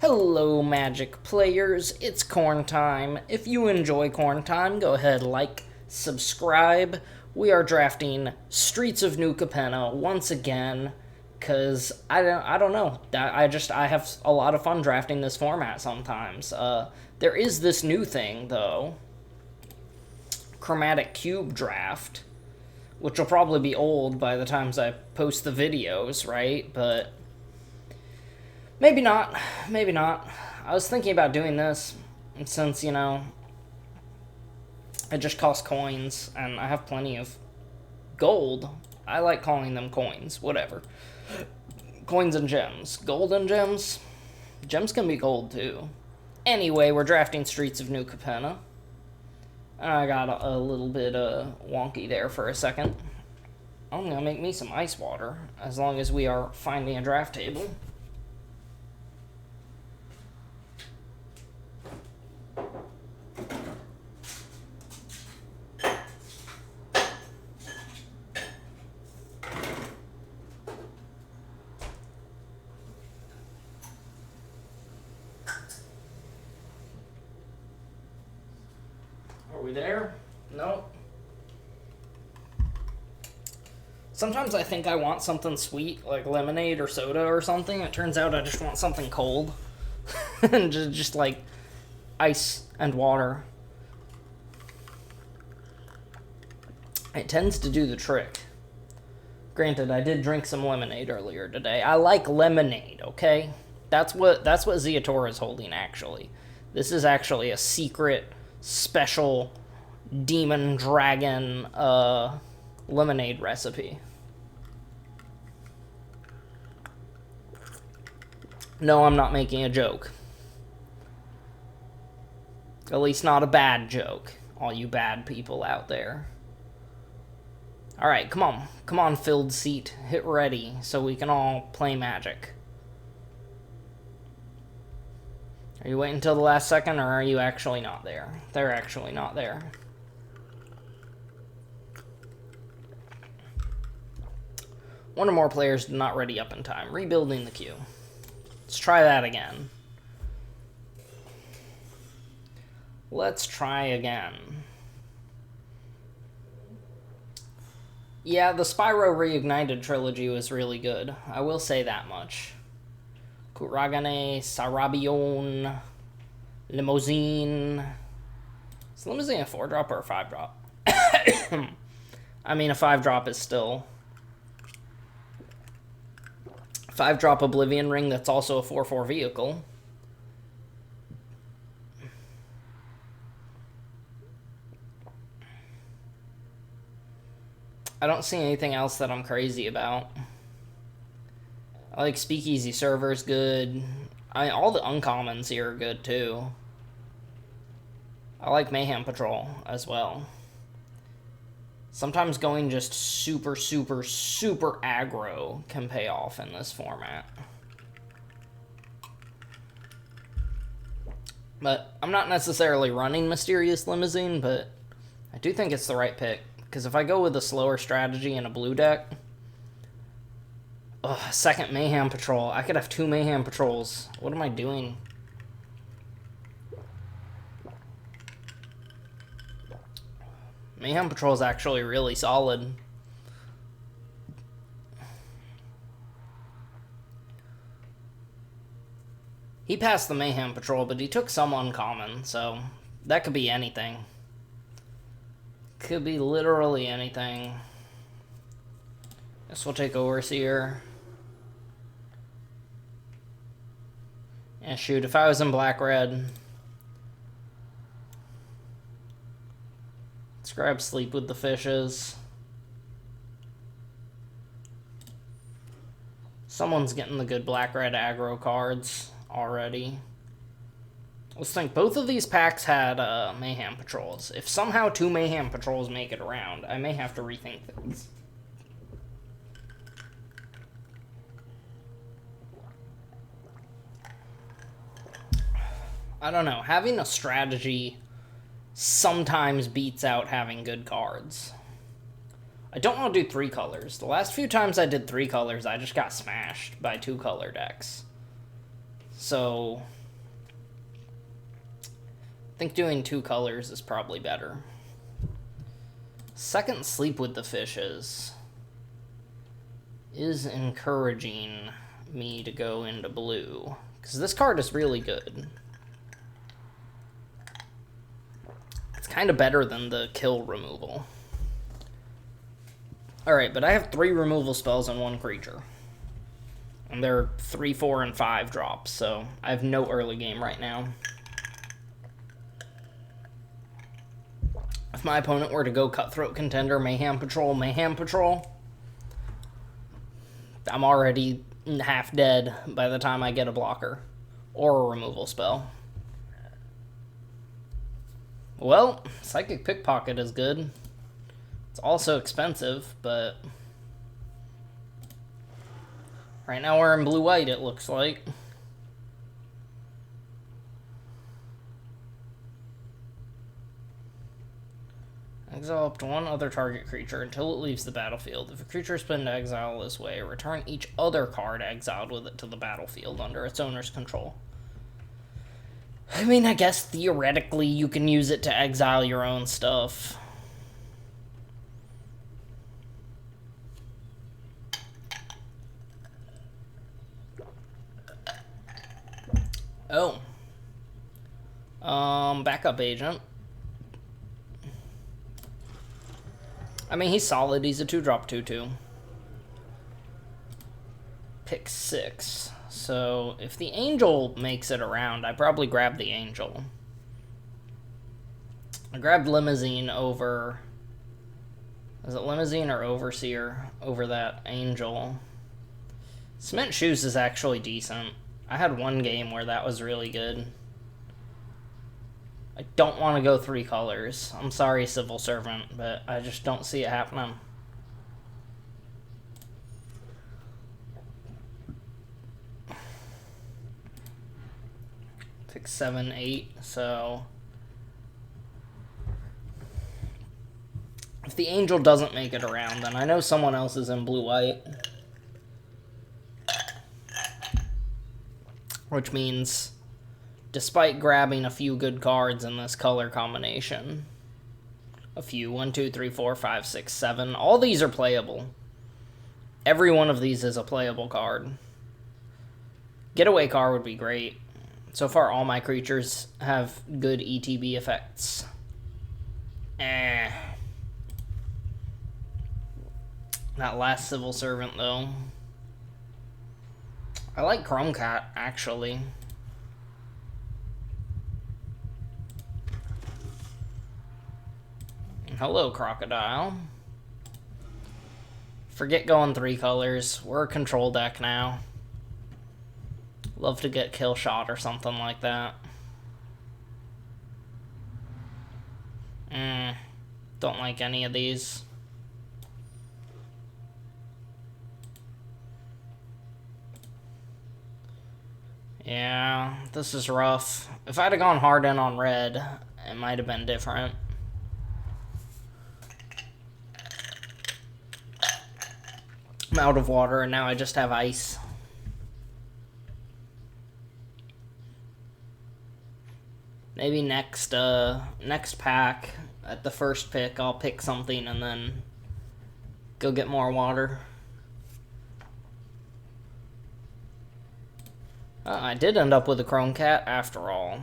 Hello, Magic players. It's Corn Time. If you enjoy Corn Time, go ahead, like, subscribe. We are drafting Streets of New Capenna once again, because I don't know. I have a lot of fun drafting this format sometimes. There is this new thing, though. Chromatic Cube Draft, which will probably be old by the times I post the videos, right? But maybe not. Maybe not. I was thinking about doing this, and since, you know, it just costs coins, and I have plenty of gold. I like calling them coins. Whatever. Coins and gems. Gold and gems? Gems can be gold, too. Anyway, we're drafting Streets of New Capenna. I got a little bit wonky there for a second. I'm going to make me some ice water, as long as we are finding a draft table. Are we there? Nope. Sometimes I think I want something sweet, like lemonade or soda or something. It turns out I just want something cold. And just like ice and water. It tends to do the trick. Granted, I did drink some lemonade earlier today. I like lemonade, okay? That's what Zeatora is holding, actually. This is actually a secret, special demon dragon lemonade recipe. No, I'm not making a joke. At least not a bad joke, all you bad people out there. Alright, come on. Come on, filled seat. Hit ready so we can all play Magic. Are you waiting until the last second, or are you actually not there? They're actually not there. One or more players not ready up in time. Rebuilding the queue. Let's try that again. Let's try again. Yeah, the Spyro Reignited trilogy was really good. I will say that much. Kuragane, Sarabion, Limousine. Is Limousine a 4-drop or a 5-drop? I mean, a 5-drop is still... 5-drop Oblivion Ring that's also a 4/4 vehicle. I don't see anything else that I'm crazy about. I like Speakeasy Server's good. All the uncommons here are good, too. I like Mayhem Patrol as well. Sometimes going just super, super, super aggro can pay off in this format. But I'm not necessarily running Mysterious Limousine, but I do think it's the right pick. Because if I go with a slower strategy in a blue deck... second Mayhem Patrol. I could have 2 Mayhem Patrols. What am I doing? Mayhem Patrol is actually really solid. He passed the Mayhem Patrol, but he took some uncommon, so that could be anything. Could be literally anything. Guess we'll take Overseer. Yeah, shoot, if I was in black-red... Let's grab Sleep with the Fishes. Someone's getting the good black-red aggro cards already. Let's think. Both of these packs had Mayhem Patrols. If somehow 2 Mayhem Patrols make it around, I may have to rethink things. I don't know. Having a strategy sometimes beats out having good cards. I don't want to do 3 colors. The last few times I did 3 colors, I just got smashed by 2-color decks. So I think doing 2 colors is probably better. Second Sleep with the Fishes is encouraging me to go into blue, because this card is really good. It's kind of better than the kill removal. Alright, but I have 3 removal spells and 1 creature. And they're 3, 4, and 5 drops, so I have no early game right now. If my opponent were to go Cutthroat Contender, Mayhem Patrol, I'm already half dead by the time I get a blocker or a removal spell. Well, Psychic Pickpocket is good. It's also expensive, but right now we're in blue-white, it looks like. Exile up to 1 other target creature until it leaves the battlefield. If a creature is put into exile this way, return each other card exiled with it to the battlefield under its owner's control. I mean, I guess theoretically you can use it to exile your own stuff. Oh. Backup agent. I mean, he's solid. He's a 2-drop 2/2. Pick 6. So, if the Angel makes it around, I probably grab the Angel. I grabbed Limousine over... Is it Limousine or Overseer over that Angel? Cement Shoes is actually decent. I had 1 game where that was really good. I don't want to go 3 colors. I'm sorry, Civil Servant, but I just don't see it happening. Pick 7, 8, so... If the Angel doesn't make it around, then I know someone else is in blue-white. Which means, despite grabbing a few good cards in this color combination, a few, 1, 2, 3, 4, 5, 6, 7, all these are playable. Every one of these is a playable card. Getaway card would be great. So far, all my creatures have good ETB effects. That last Civil Servant, though. I like Chrome Cat, actually. Hello, Crocodile. Forget going 3 colors. We're a control deck now. Love to get kill shot or something like that. Don't like any of these. Yeah, this is rough. If I'd have gone hard in on red, it might have been different. I'm out of water, and now I just have ice. Maybe next pack, at the first pick, I'll pick something and then go get more water. I did end up with a Chrome Cat after all.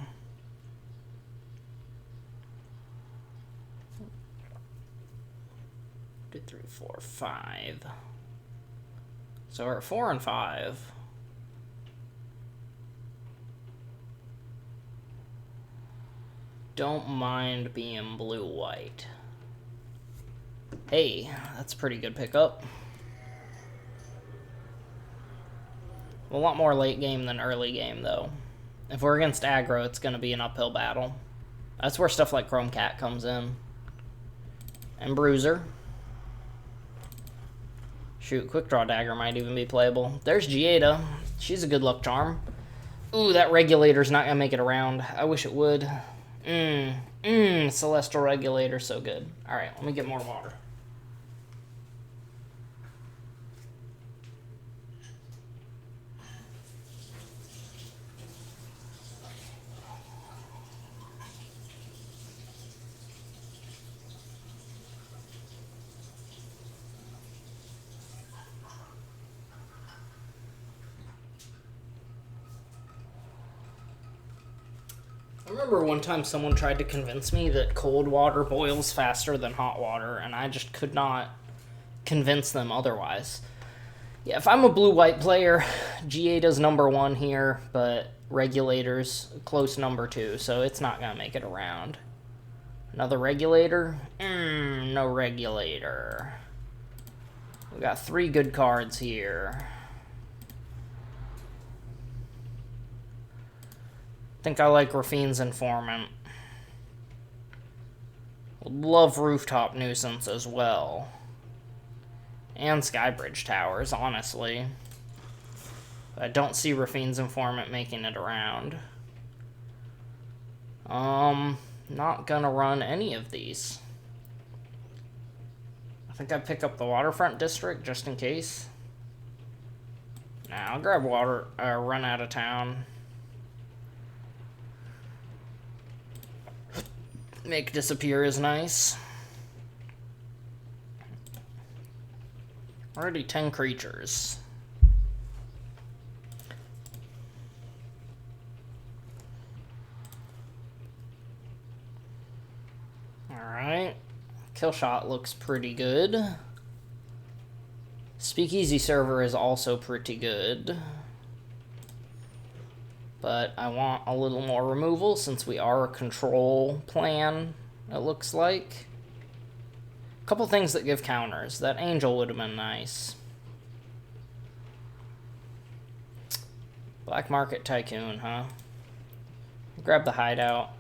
Two, 3, 4, 5. So we're at 4 and 5. Don't mind being blue-white. Hey, that's a pretty good pickup. A lot more late game than early game, though. If we're against aggro, it's going to be an uphill battle. That's where stuff like Chrome Cat comes in. And Bruiser. Shoot, Quick Draw Dagger might even be playable. There's Giada. She's a good luck charm. Ooh, that Regulator's not going to make it around. I wish it would. Celestial Regulator, so good. Alright, let me get more water. I remember one time someone tried to convince me that cold water boils faster than hot water, and I just could not convince them otherwise. Yeah, if I'm a blue-white player, G8 number 1 here, but Regulator's close number 2, so it's not going to make it around. Another Regulator? No Regulator. We got 3 good cards here. I think I like Rafine's Informant. Love Rooftop Nuisance as well. And Skybridge Towers, honestly. I don't see Rafine's Informant making it around. Not gonna run any of these. I think I'd pick up the Waterfront District just in case. Nah, I'll grab Run Out of Town. Make Disappear is nice. Already 10 creatures. Alright. Killshot looks pretty good. Speakeasy Server is also pretty good. But I want a little more removal since we are a control plan, it looks like. A couple things that give counters. That Angel would have been nice. Black Market Tycoon, huh? Grab the Hideout.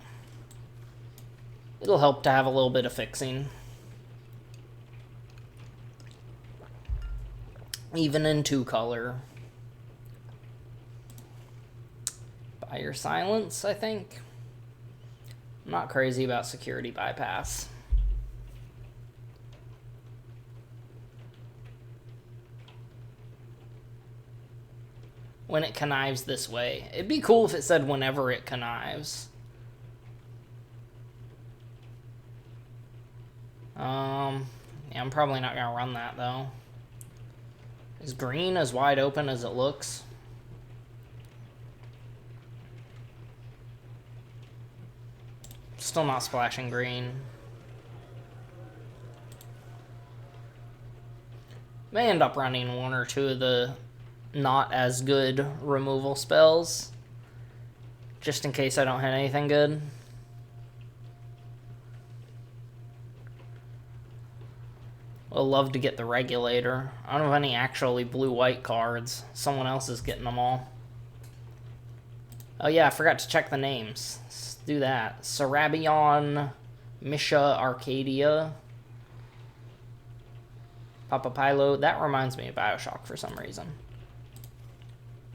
It'll help to have a little bit of fixing. Even in 2-color. Buy your Silence, I think. I'm not crazy about Security Bypass. When it connives this way. It'd be cool if it said whenever it connives. Yeah, I'm probably not gonna run that though. Is green as wide open as it looks? Still not splashing green. May end up running 1 or 2 of the not as good removal spells. Just in case I don't hit anything good. I'd love to get the Regulator. I don't have any actually blue-white cards. Someone else is getting them all. Oh yeah, I forgot to check the names. Let's do that. Sarabion, Misha Arcadia, Papapilo. That reminds me of Bioshock for some reason.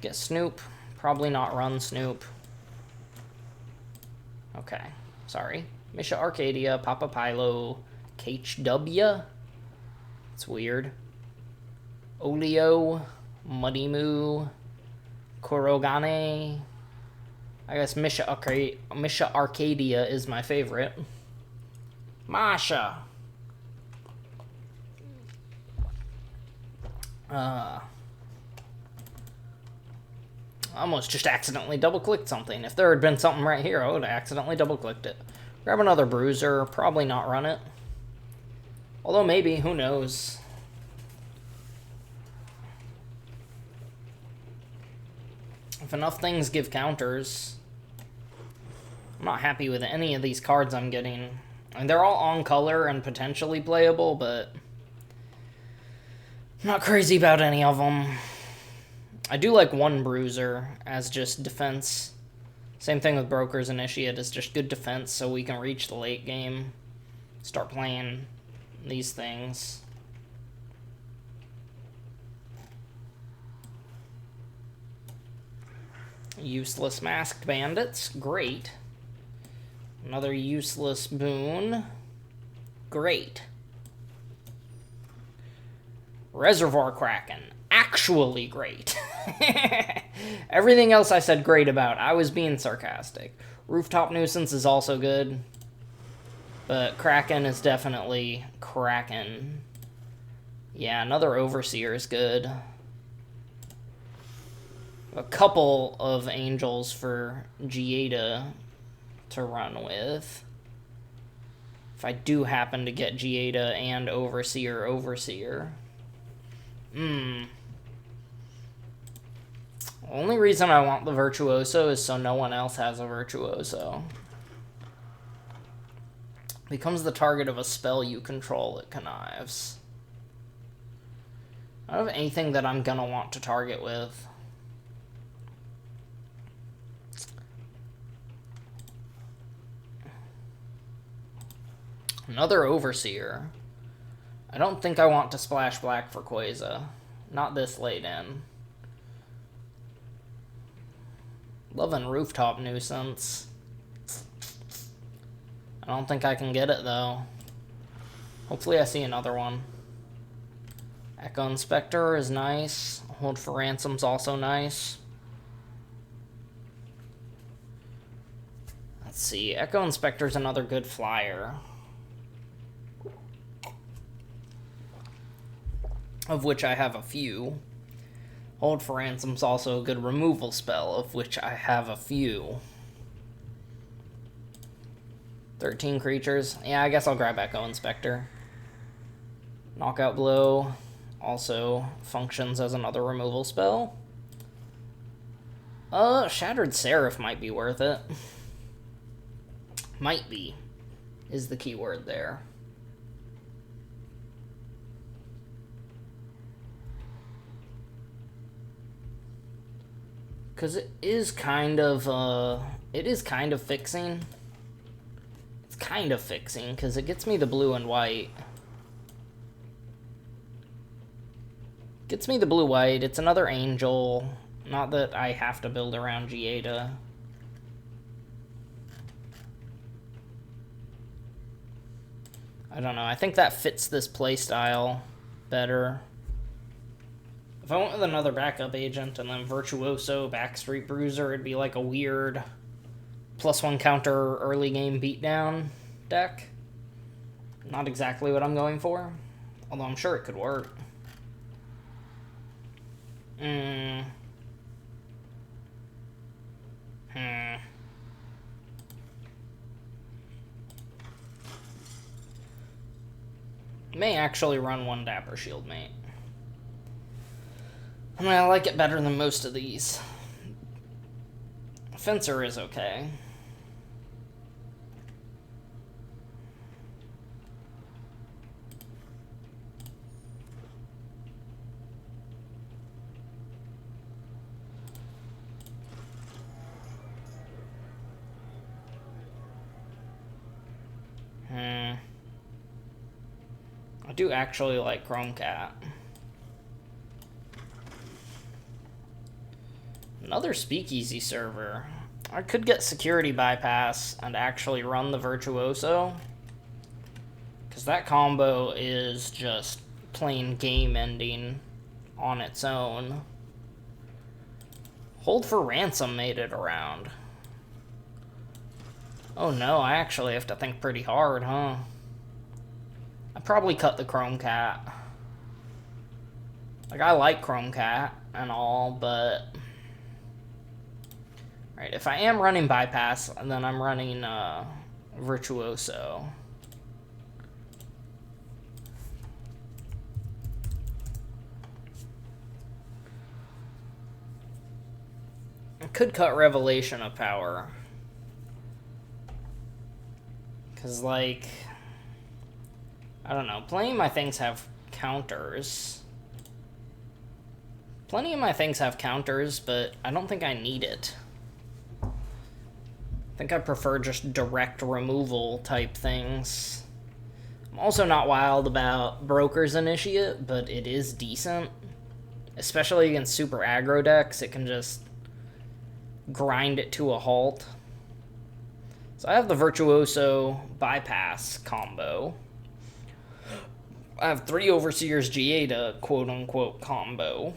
Get Snoop. Probably not run Snoop. Okay, sorry. Misha Arcadia, Papapilo, KHW. It's weird. Olio, Muddy Moo, Korogane. I guess Misha Arcadia is my favorite. Masha. I almost just accidentally double-clicked something. If there had been something right here, I would have accidentally double-clicked it. Grab another Bruiser. Probably not run it. Although maybe, who knows? If enough things give counters, I'm not happy with any of these cards I'm getting. I mean, they're all on color and potentially playable, but I'm not crazy about any of them. I do like 1 Bruiser as just defense. Same thing with Broker's Initiate, it's just good defense so we can reach the late game. Start playing these things. Useless Masked Bandits, great. Another useless boon, great. Reservoir Kraken, actually great. Everything else I said great about, I was being sarcastic. Rooftop Nuisance is also good. But Kraken is definitely Kraken. Yeah, another Overseer is good. A couple of Angels for GA to to run with. If I do happen to get Giada and Overseer. Only reason I want the Virtuoso is so no one else has a Virtuoso. Becomes the target of a spell you control, it connives. I don't have anything that I'm gonna want to target with. Another Overseer. I don't think I want to splash black for Quasar. Not this late in. Loving Rooftop Nuisance. I don't think I can get it, though. Hopefully I see another one. Echo Inspector is nice. Hold for Ransom's also nice. Let's see. Echo Inspector's another good flyer. Of which I have a few. Hold for Ransom's also a good removal spell, of which I have a few. 13 creatures. Yeah, I guess I'll grab Echo Inspector. Knockout Blow also functions as another removal spell. Shattered Seraph might be worth it. Might be, is the key word there. Because it is kind of fixing. It's kind of fixing, because it gets me the blue and white. Gets me the blue-white. It's another Angel. Not that I have to build around Giada. I don't know. I think that fits this playstyle better. If I went with another backup agent and then Virtuoso, Backstreet Bruiser, it'd be like a weird +1 counter early game beatdown deck. Not exactly what I'm going for, although I'm sure it could work. May actually run one Dapper Shieldmate. I mean, I like it better than most of these. Fencer is okay. I do actually like Chrome Cat. Another Speakeasy server. I could get Security Bypass and actually run the Virtuoso, because that combo is just plain game ending on its own. Hold for Ransom made it around. Oh no, I actually have to think pretty hard, huh? I probably cut the Chrome Cat. Like, I like Chrome Cat and all, but... Right, if I am running Bypass, then I'm running Virtuoso. I could cut Revelation of Power. Because, like... I don't know. Plenty of my things have counters. Plenty of my things have counters, but I don't think I need it. I think I prefer just direct removal type things. I'm also not wild about Broker's Initiate, but it is decent. Especially against super aggro decks, it can just grind it to a halt. So I have the Virtuoso Bypass combo. I have 3 Overseers Giada, quote-unquote, combo.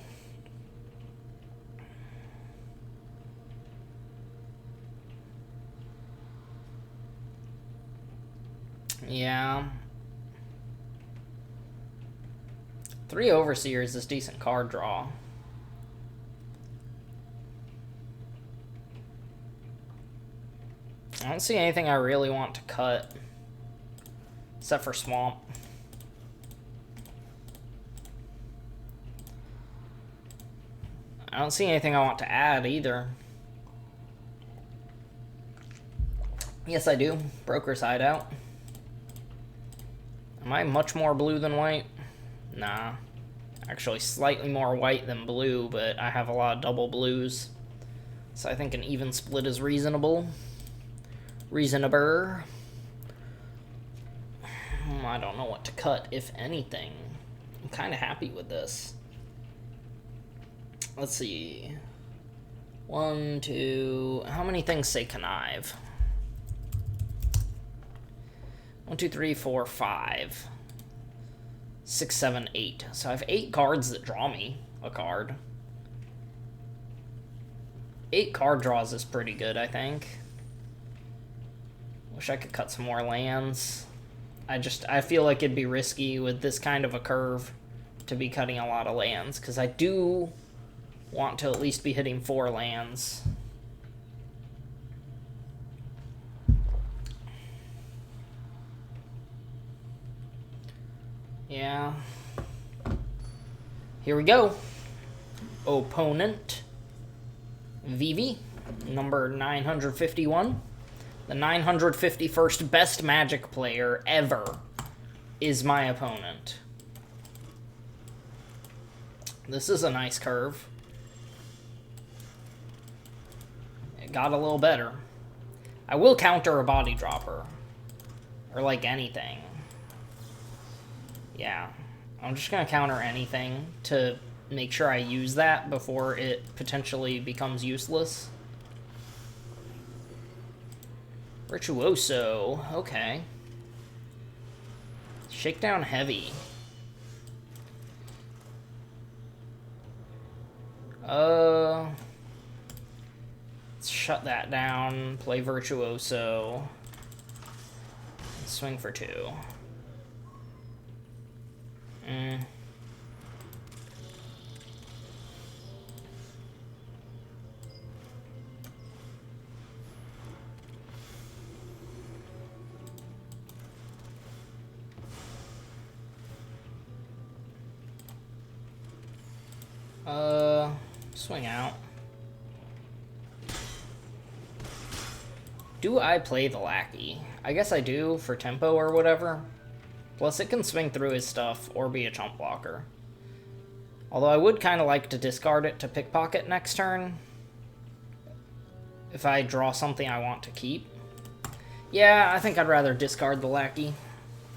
Yeah. 3 Overseers is decent card draw. I don't see anything I really want to cut. Except for Swamp. I don't see anything I want to add either. Yes, I do. Broker's Hideout. Am I much more blue than white? Nah. Actually, slightly more white than blue, but I have a lot of double blues. So I think an even split is reasonable. Reasonable. I don't know what to cut, if anything. I'm kind of happy with this. Let's see. 1, 2... How many things say connive? 1, 2, 3, 4, 5. 6, 7, 8. So I have 8 cards that draw me a card. 8 card draws is pretty good, I think. Wish I could cut some more lands. I feel like it'd be risky with this kind of a curve to be cutting a lot of lands, because I do want to at least be hitting 4 lands. Yeah. Here we go. Opponent. Vivi, number 951. The 951st best Magic player ever is my opponent. This is a nice curve. It got a little better. I will counter a body dropper. Or like anything. Yeah. I'm just going to counter anything to make sure I use that before it potentially becomes useless. Virtuoso. Okay. Shakedown heavy. Let's shut that down. Play Virtuoso. Swing for 2. Swing out. Do I play the Lackey? I guess I do for tempo or whatever. Plus it can swing through his stuff or be a chump blocker. Although I would kind of like to discard it to pickpocket next turn. If I draw something I want to keep. Yeah, I think I'd rather discard the Lackey.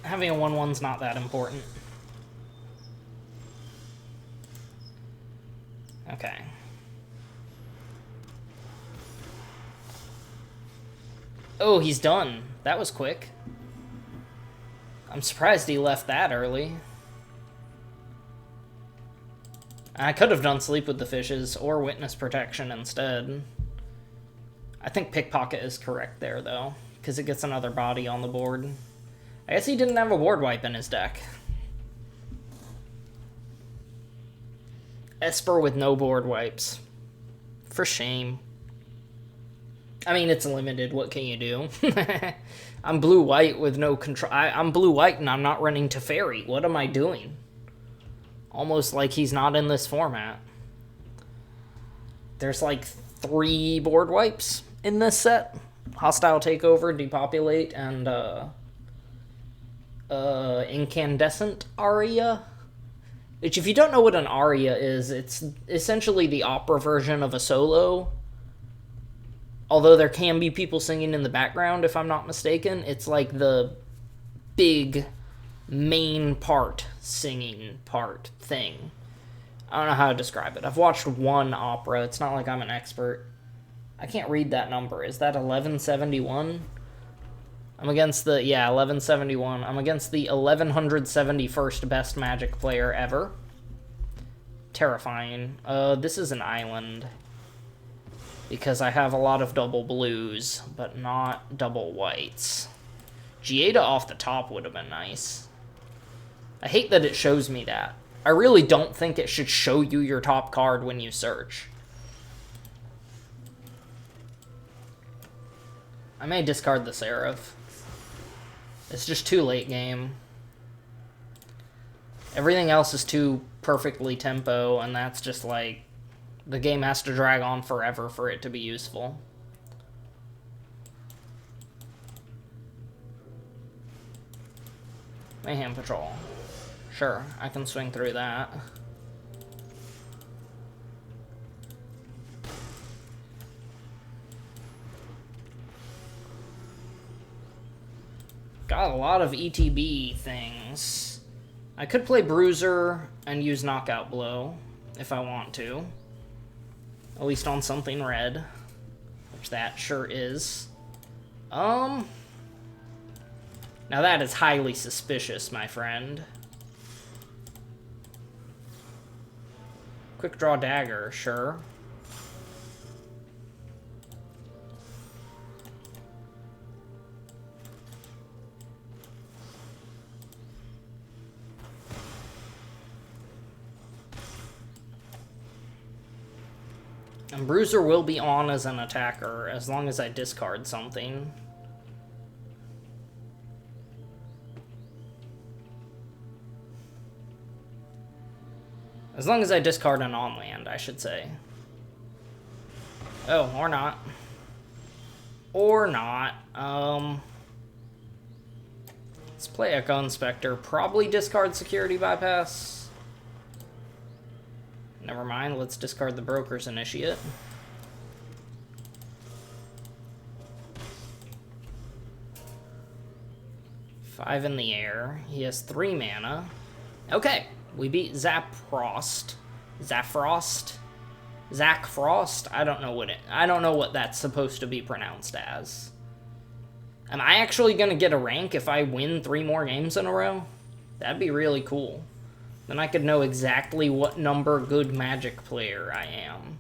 Having a 1/1's not that important. Okay. Oh, he's done. That was quick. I'm surprised he left that early. I could have done Sleep with the Fishes or Witness Protection instead. I think Pickpocket is correct there, though, because it gets another body on the board. I guess he didn't have a board wipe in his deck. Esper with no board wipes. For shame. I mean, it's limited. What can you do? I'm blue-white with no control. I'm blue-white and I'm not running Teferi. What am I doing? Almost like he's not in this format. There's like 3 board wipes in this set. Hostile Takeover, Depopulate, and Incandescent Aria. Which, if you don't know what an aria is, it's essentially the opera version of a solo. Although there can be people singing in the background, if I'm not mistaken. It's like the big main part, singing part thing. I don't know how to describe it. I've watched one opera. It's not like I'm an expert. I can't read that number. Is that 1171? I'm against the, yeah, 1171. I'm against the 1171st best Magic player ever. Terrifying. This is an island. Because I have a lot of double blues, but not double whites. Giada off the top would have been nice. I hate that it shows me that. I really don't think it should show you your top card when you search. I may discard the Seraph. It's just too late game. Everything else is too perfectly tempo, and that's just like... The game has to drag on forever for it to be useful. Mayhem Patrol. Sure, I can swing through that. Got a lot of ETB things. I could play Bruiser and use Knockout Blow if I want to. At least on something red, which that sure is. Now that is highly suspicious, my friend. Quick Draw Dagger, sure. And Bruiser will be on as an attacker as long as I discard something. As long as I discard an on-land, I should say. Oh, or not. Or not. Let's play Echo Inspector. Probably discard Security Bypass. Never mind, let's discard the Broker's Initiate. Five in the air. He has 3 mana. Okay, we beat Zapfrost. Zafrost? Zach Frost? I don't know what that's supposed to be pronounced as. Am I actually gonna get a rank if I win 3 more games in a row? That'd be really cool. Then I could know exactly what number good Magic player I am.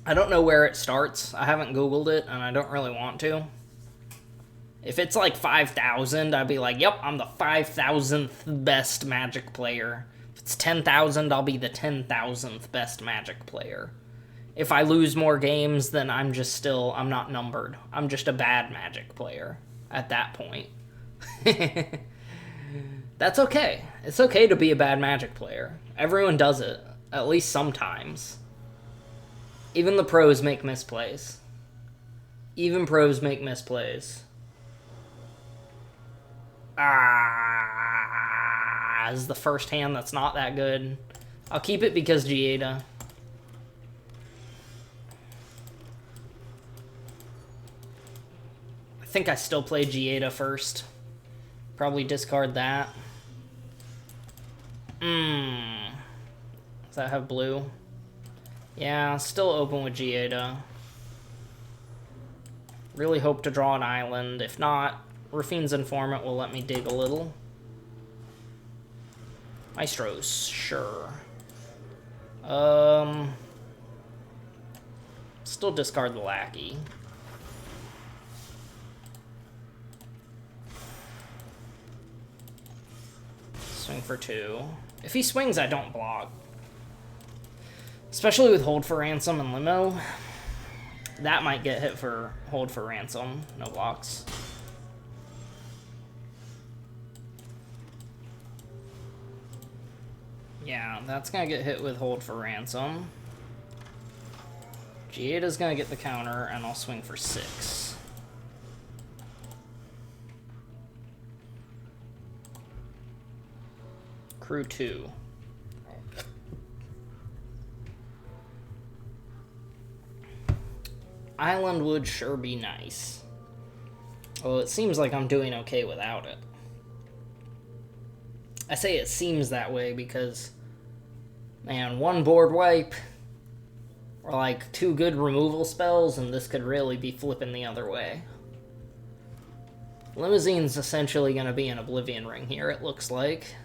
I don't know where it starts. I haven't Googled it, and I don't really want to. If it's like 5,000, I'd be like, yep, I'm the 5,000th best Magic player. If it's 10,000, I'll be the 10,000th best Magic player. If I lose more games, then I'm not numbered. I'm just a bad Magic player at that point. That's okay. It's okay to be a bad Magic player. Everyone does it, at least sometimes. Even the pros make misplays. Even pros make misplays. This is the first hand that's not that good. I'll keep it because Giada. I think I still play Giada first. Probably discard that. Does that have blue? Yeah, still open with Giada. Really hope to draw an island. If not, Rafine's Informant will let me dig a little. Maestros, sure. Still discard the Lackey. Swing for 2. If he swings, I don't block. Especially with Hold for Ransom and Limo. That might get hit for Hold for Ransom. No blocks. Yeah, that's gonna get hit with Hold for Ransom. Giada's gonna get the counter, and I'll swing for 6. Crew 2. Island would sure be nice. Well, it seems like I'm doing okay without it. I say it seems that way because, man, 1 board wipe, or like 2 good removal spells, and this could really be flipping the other way. Limousine's essentially going to be an Oblivion Ring here, it looks like.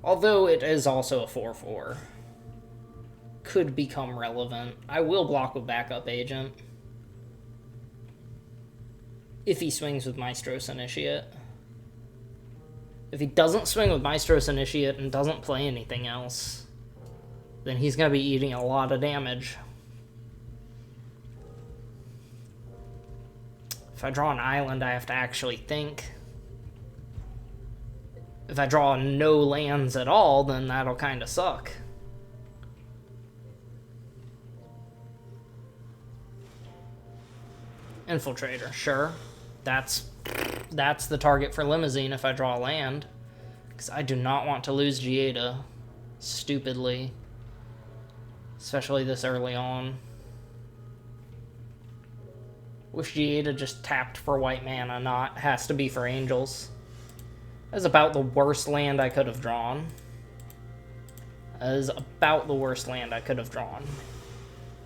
Although it is also a 4/4. Could become relevant. I will block with Backup Agent. If he swings with Maestros Initiate. If he doesn't swing with Maestros Initiate and doesn't play anything else, then he's going to be eating a lot of damage. If I draw an island, I have to actually think. If I draw no lands at all, then that'll kind of suck. Infiltrator, sure. That's the target for Limousine if I draw a land. Because I do not want to lose Giada stupidly. Especially this early on. Wish Giada just tapped for white mana, not has to be for Angels. That's about the worst land I could have drawn. That is about the worst land I could have drawn.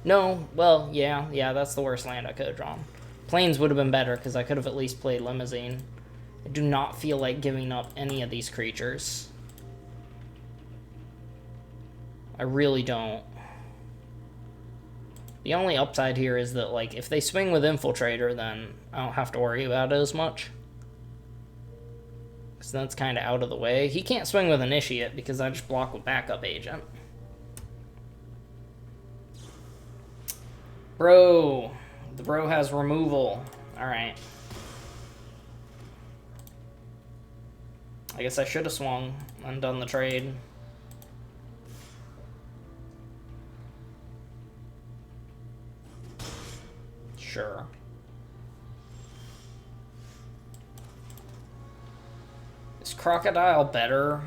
No, well, yeah, that's the worst land I could have drawn. Plains would have been better, because I could have at least played Limousine. I do not feel like giving up any of these creatures. I really don't. The only upside here is that, like, if they swing with Infiltrator, then I don't have to worry about it as much. Because that's kind of out of the way. He can't swing with Initiate, because I just block with Backup Agent. Bro. The bro has removal. Alright. I guess I should have swung and done the trade. Sure. Is Crocodile better?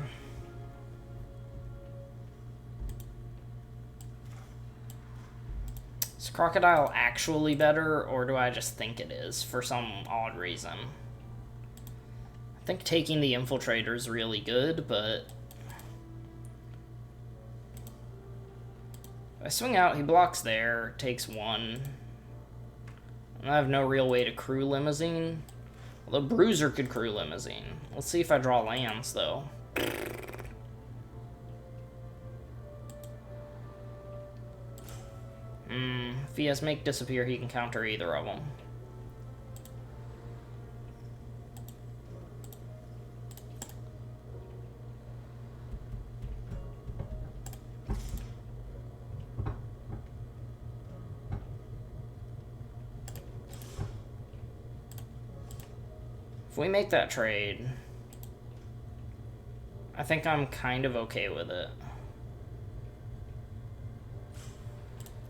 Is Crocodile actually better, or do I just think it is for some odd reason? I think taking the Infiltrator is really good, but if I swing out, he blocks there, takes one. And I have no real way to crew Limousine. Although Bruiser could crew Limousine. Let's see if I draw lands, though. If he has Make Disappear, he can counter either of them. If we make that trade, I think I'm kind of okay with it.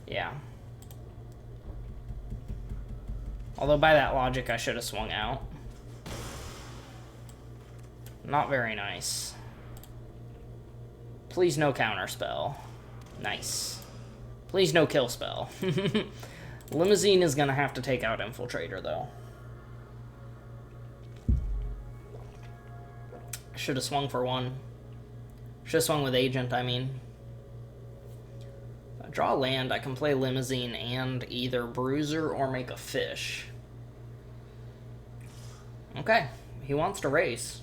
Yeah. Although by that logic, I should have swung out. Not very nice. Please no counterspell. Nice. Please no kill spell. Limousine is gonna have to take out Infiltrator, though. Should have swung for one. Should have swung with Agent, I mean. If I draw land, I can play Limousine and either Bruiser or make a fish. Okay, he wants to race.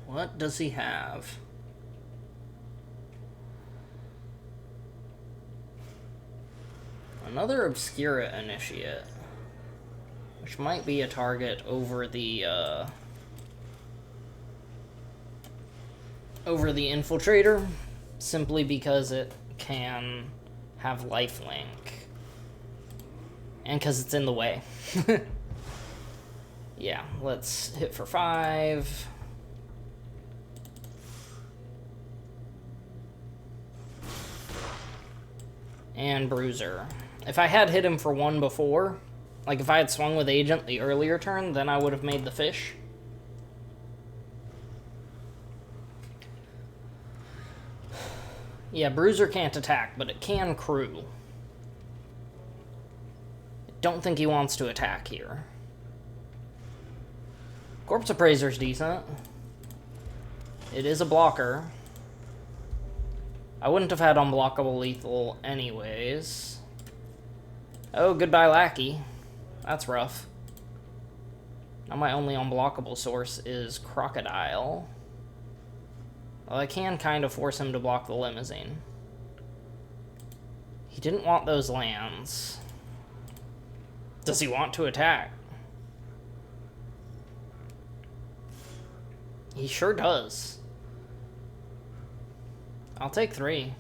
What does he have? Another Obscura Initiate, which might be a target over the Infiltrator, simply because it can have lifelink. And because it's in the way. Yeah, let's hit for 5. And Bruiser. If I had hit him for 1 before, like if I had swung with Agent the earlier turn, then I would have made the fish. Yeah, Bruiser can't attack, but it can crew. I don't think he wants to attack here. Corpse Appraiser's decent. It is a blocker. I wouldn't have had unblockable lethal anyways. Oh, goodbye Lackey. That's rough. Now my only unblockable source is Crocodile. Well, I can kind of force him to block the Limousine. He didn't want those lands. Does he want to attack? He sure does. I'll take 3.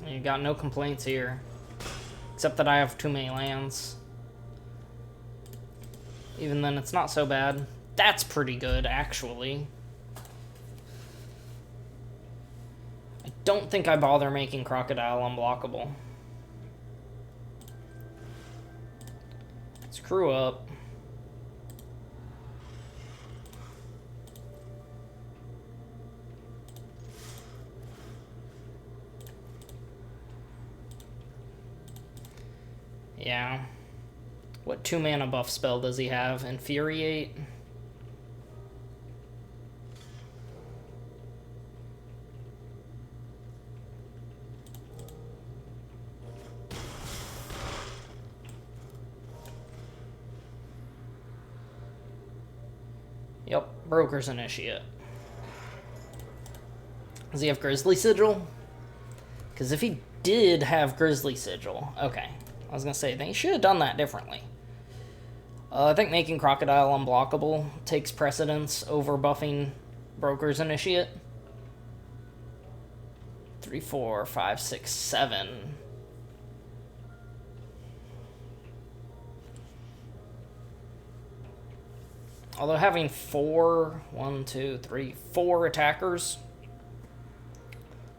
You got no complaints here. Except that I have too many lands. Even then, it's not so bad. That's pretty good, actually. I don't think I bother making Crocodile unblockable. Screw up. Yeah. What 2-mana buff spell does he have? Infuriate? Yep, Broker's Initiate. Does he have Grizzly Sigil? Because if he did have Grizzly Sigil... Okay, I was going to say, then he should have done that differently. I think making Crocodile unblockable takes precedence over buffing Broker's Initiate. 3, 4, 5, 6, 7. Although having 4 attackers,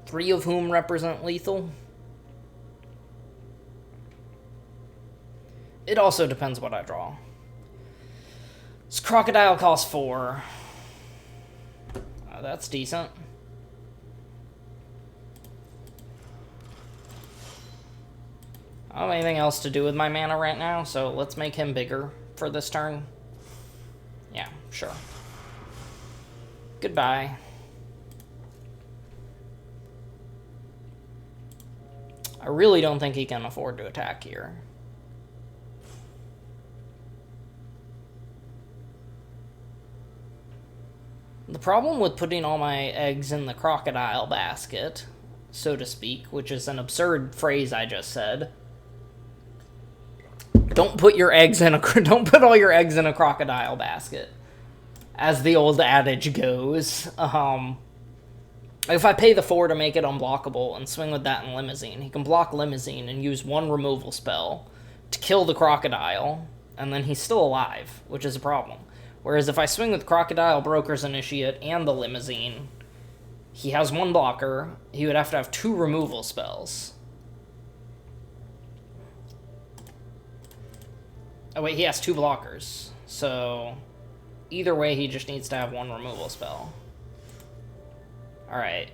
3 of whom represent lethal, it also depends what I draw. This Crocodile costs 4. That's decent. I don't have anything else to do with my mana right now, so let's make him bigger for this turn. Yeah, sure. Goodbye. I really don't think he can afford to attack here. The problem with putting all my eggs in the crocodile basket, so to speak, which is an absurd phrase I just said. Don't put your eggs in a don't put all your eggs in a crocodile basket, as the old adage goes. If I pay the 4 to make it unblockable and swing with that in Limousine, he can block Limousine and use 1 removal spell to kill the crocodile, and then he's still alive, which is a problem. Whereas if I swing with Crocodile, Broker's Initiate, and the Limousine, he has 1 blocker. He would have to have 2 removal spells. Oh wait, he has 2 blockers. So, either way, he just needs to have 1 removal spell. Alright.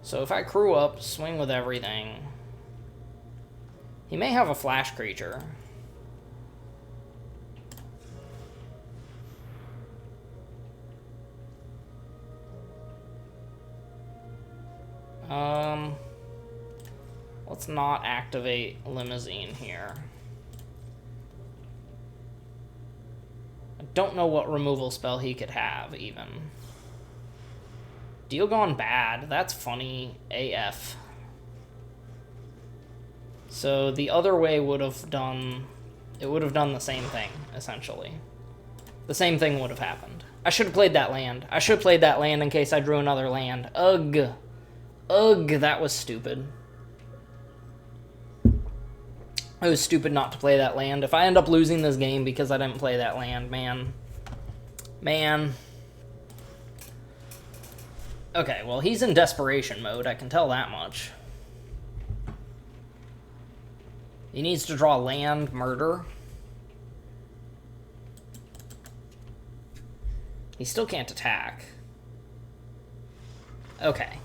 So if I crew up, swing with everything... He may have a flash creature. Let's not activate Limousine here. I don't know what removal spell he could have, even. Deal Gone Bad. That's funny AF. So the other way would have done... It would have done the same thing, essentially. The same thing would have happened. I should have played that land. I should have played that land in case I drew another land. Ugh. Ugh, that was stupid. It was stupid not to play that land. If I end up losing this game because I didn't play that land, man. Man. Okay, well, he's in desperation mode, I can tell that much. He needs to draw land, murder. He still can't attack. Okay.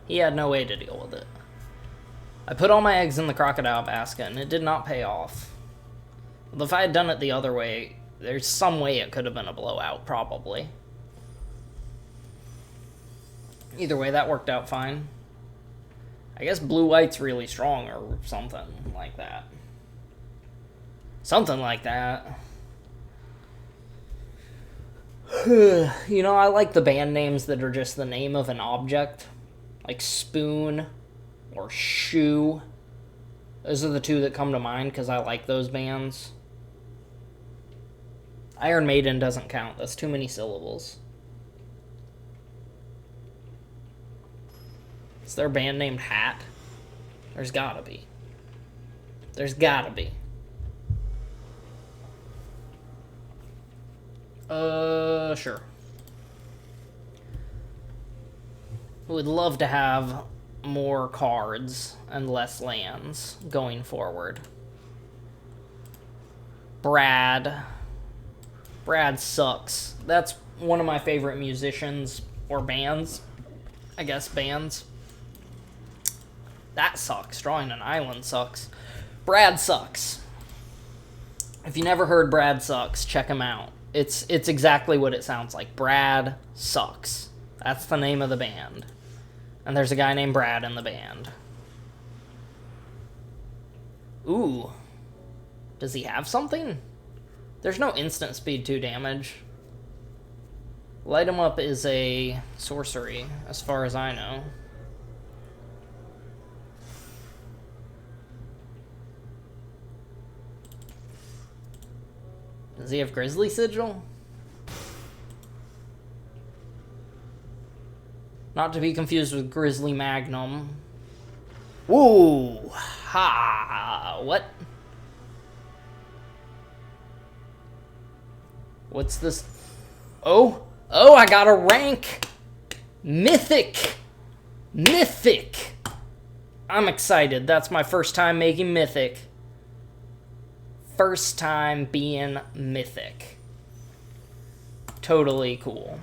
He had no way to deal with it. I put all my eggs in the crocodile basket, and it did not pay off. If I had done it the other way, there's some way it could have been a blowout, probably. Either way, that worked out fine. I guess blue-white's really strong, or something like that. Something like that. You know, I like the band names that are just the name of an object. Like Spoon or Shoe. Those are the 2 that come to mind because I like those bands. Iron Maiden doesn't count. That's too many syllables. Is there a band named Hat? There's gotta be. There's gotta be. Sure. Would love to have more cards and less lands going forward. Brad sucks. That's one of my favorite musicians or bands. I guess bands. That sucks. Drawing an island sucks. Brad sucks. If you never heard Brad Sucks, check him out. It's exactly what it sounds like. Brad Sucks. That's the name of the band. And there's a guy named Brad in the band. Ooh. Does he have something? There's no instant speed 2 damage. Light him up is a sorcery, as far as I know. Does he have Grizzly Sigil? Not to be confused with Grizzly Magnum. Woo! Ha! What? What's this? Oh! Oh, I got a rank! Mythic! Mythic! I'm excited. That's my first time making Mythic. First time being Mythic. Totally cool.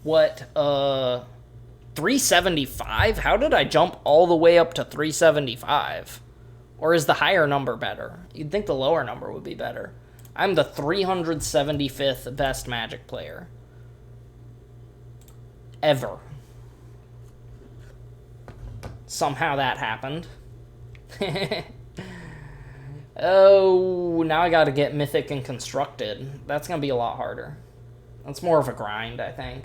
What, 375? How did I jump all the way up to 375? Or is the higher number better? You'd think the lower number would be better. I'm the 375th best Magic player. Ever. Somehow that happened. Oh, now I gotta get Mythic and Constructed. That's gonna be a lot harder. That's more of a grind, I think.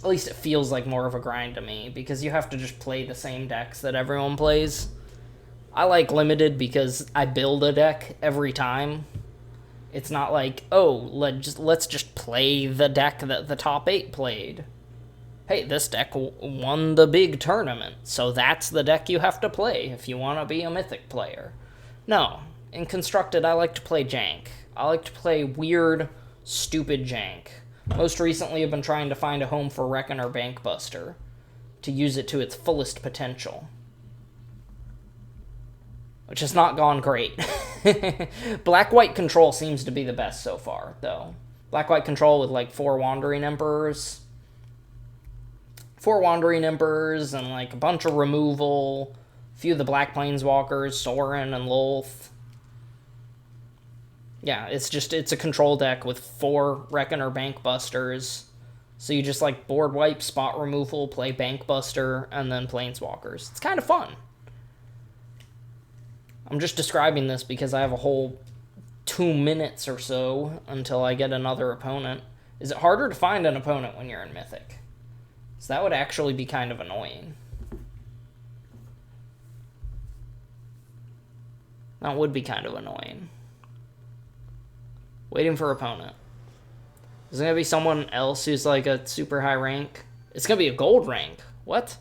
At least it feels like more of a grind to me, because you have to just play the same decks that everyone plays. I like Limited because I build a deck every time. It's not like, oh, let's just play the deck that the top 8 played. Hey, this deck won the big tournament, so that's the deck you have to play if you want to be a Mythic player. No, in Constructed, I like to play jank. I like to play weird, stupid jank. Most recently, I've been trying to find a home for Reckoner Bankbuster to use it to its fullest potential, which has not gone great. Black-White Control seems to be the best so far, though. Black-White Control with, like, 4 Wandering Emperors. 4 Wandering Emperors and, like, a bunch of removal. A few of the Black Planeswalkers, Sorin and Lolth. Yeah, it's a control deck with 4 Reckoner Bankbusters. So you just, like, board wipe, spot removal, play Bankbuster, and then Planeswalkers. It's kind of fun. I'm just describing this because I have a whole 2 minutes or so until I get another opponent. Is it harder to find an opponent when you're in Mythic? So that would actually be kind of annoying. That would be kind of annoying. Waiting for opponent. Is it going to be someone else who's like a super high rank? It's going to be a gold rank. What?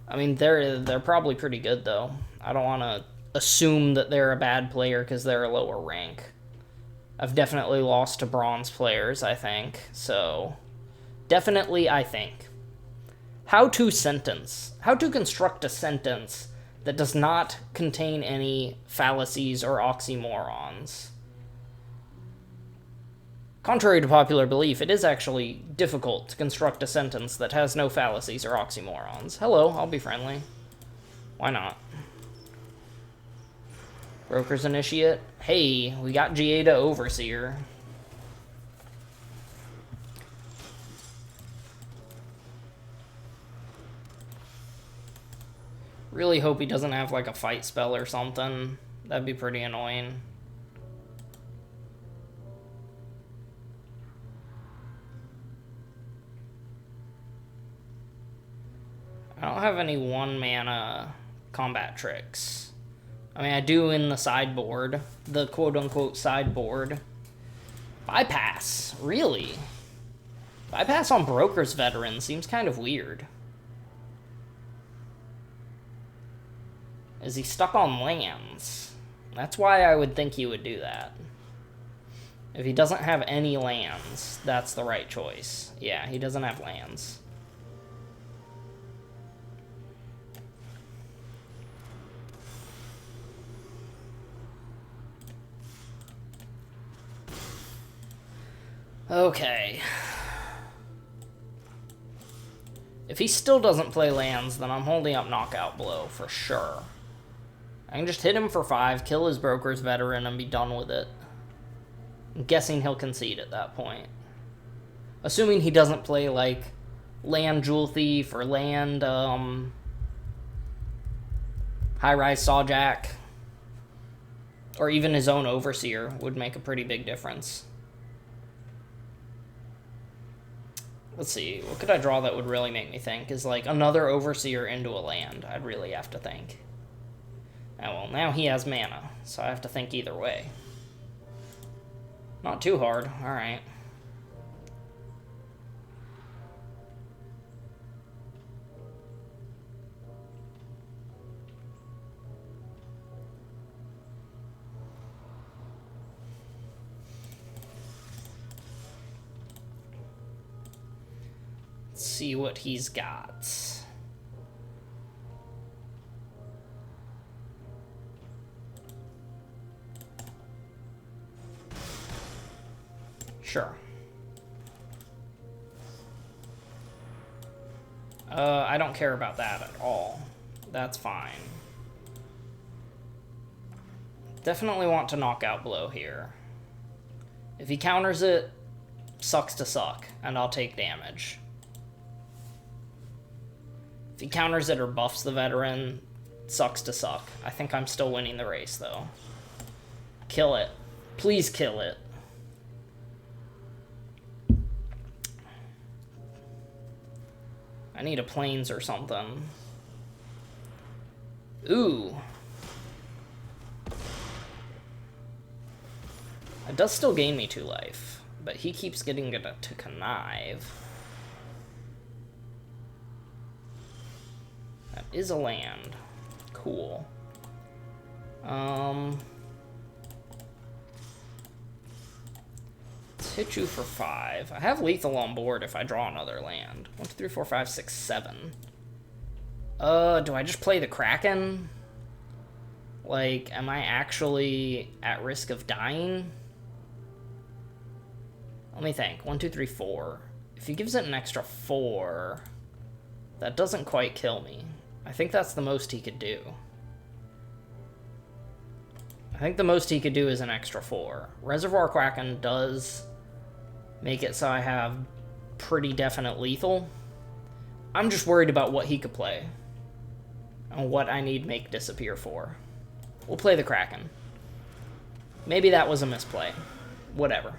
I mean, they're probably pretty good, though. I don't want to assume that they're a bad player because they're a lower rank. I've definitely lost to bronze players, I think. So, definitely, I think. How to construct a sentence that does not contain any fallacies or oxymorons. Contrary to popular belief, it is actually difficult to construct a sentence that has no fallacies or oxymorons. Hello, I'll be friendly. Why not? Broker's Initiate. Hey, we got GA to Overseer. Really hope he doesn't have like a fight spell or something. That'd be pretty annoying. I don't have any 1-mana combat tricks. I mean, I do in the sideboard. The quote-unquote sideboard. Bypass. Really? Bypass on Broker's Veteran seems kind of weird. Is he stuck on lands? That's why I would think he would do that. If he doesn't have any lands, that's the right choice. Yeah, he doesn't have lands. Okay. If he still doesn't play lands, then I'm holding up Knockout Blow for sure. I can just hit him for 5, kill his Broker's Veteran, and be done with it. I'm guessing he'll concede at that point. Assuming he doesn't play, like, Land Jewel Thief or Land, High-Rise Sawjack. Or even his own Overseer would make a pretty big difference. Let's see, what could I draw that would really make me think? Is, like, another Overseer into a land. I'd really have to think. Oh, well, now he has mana, so I have to think either way. Not too hard, alright. Let's see what he's got. Sure. I don't care about that at all. That's fine. Definitely want to Knockout Blow here. If he counters it, sucks to suck, and I'll take damage. If he counters it or buffs the veteran, sucks to suck. I think I'm still winning the race, though. Kill it. Please kill it. I need a plains or something. Ooh. It does still gain me 2 life, but he keeps getting it to connive. That is a land. Cool. Let's hit you for 5. I have lethal on board if I draw another land. 1, 2, 3, 4, 5, 6, 7. Do I just play the Kraken? Like, am I actually at risk of dying? Let me think. 1, 2, 3, 4. If he gives it an extra 4, that doesn't quite kill me. I think that's the most he could do. I think the most he could do is an extra 4. Reservoir Kraken does make it so I have pretty definite lethal. I'm just worried about what he could play and what I need Make Disappear for. We'll play the Kraken. Maybe that was a misplay. Whatever.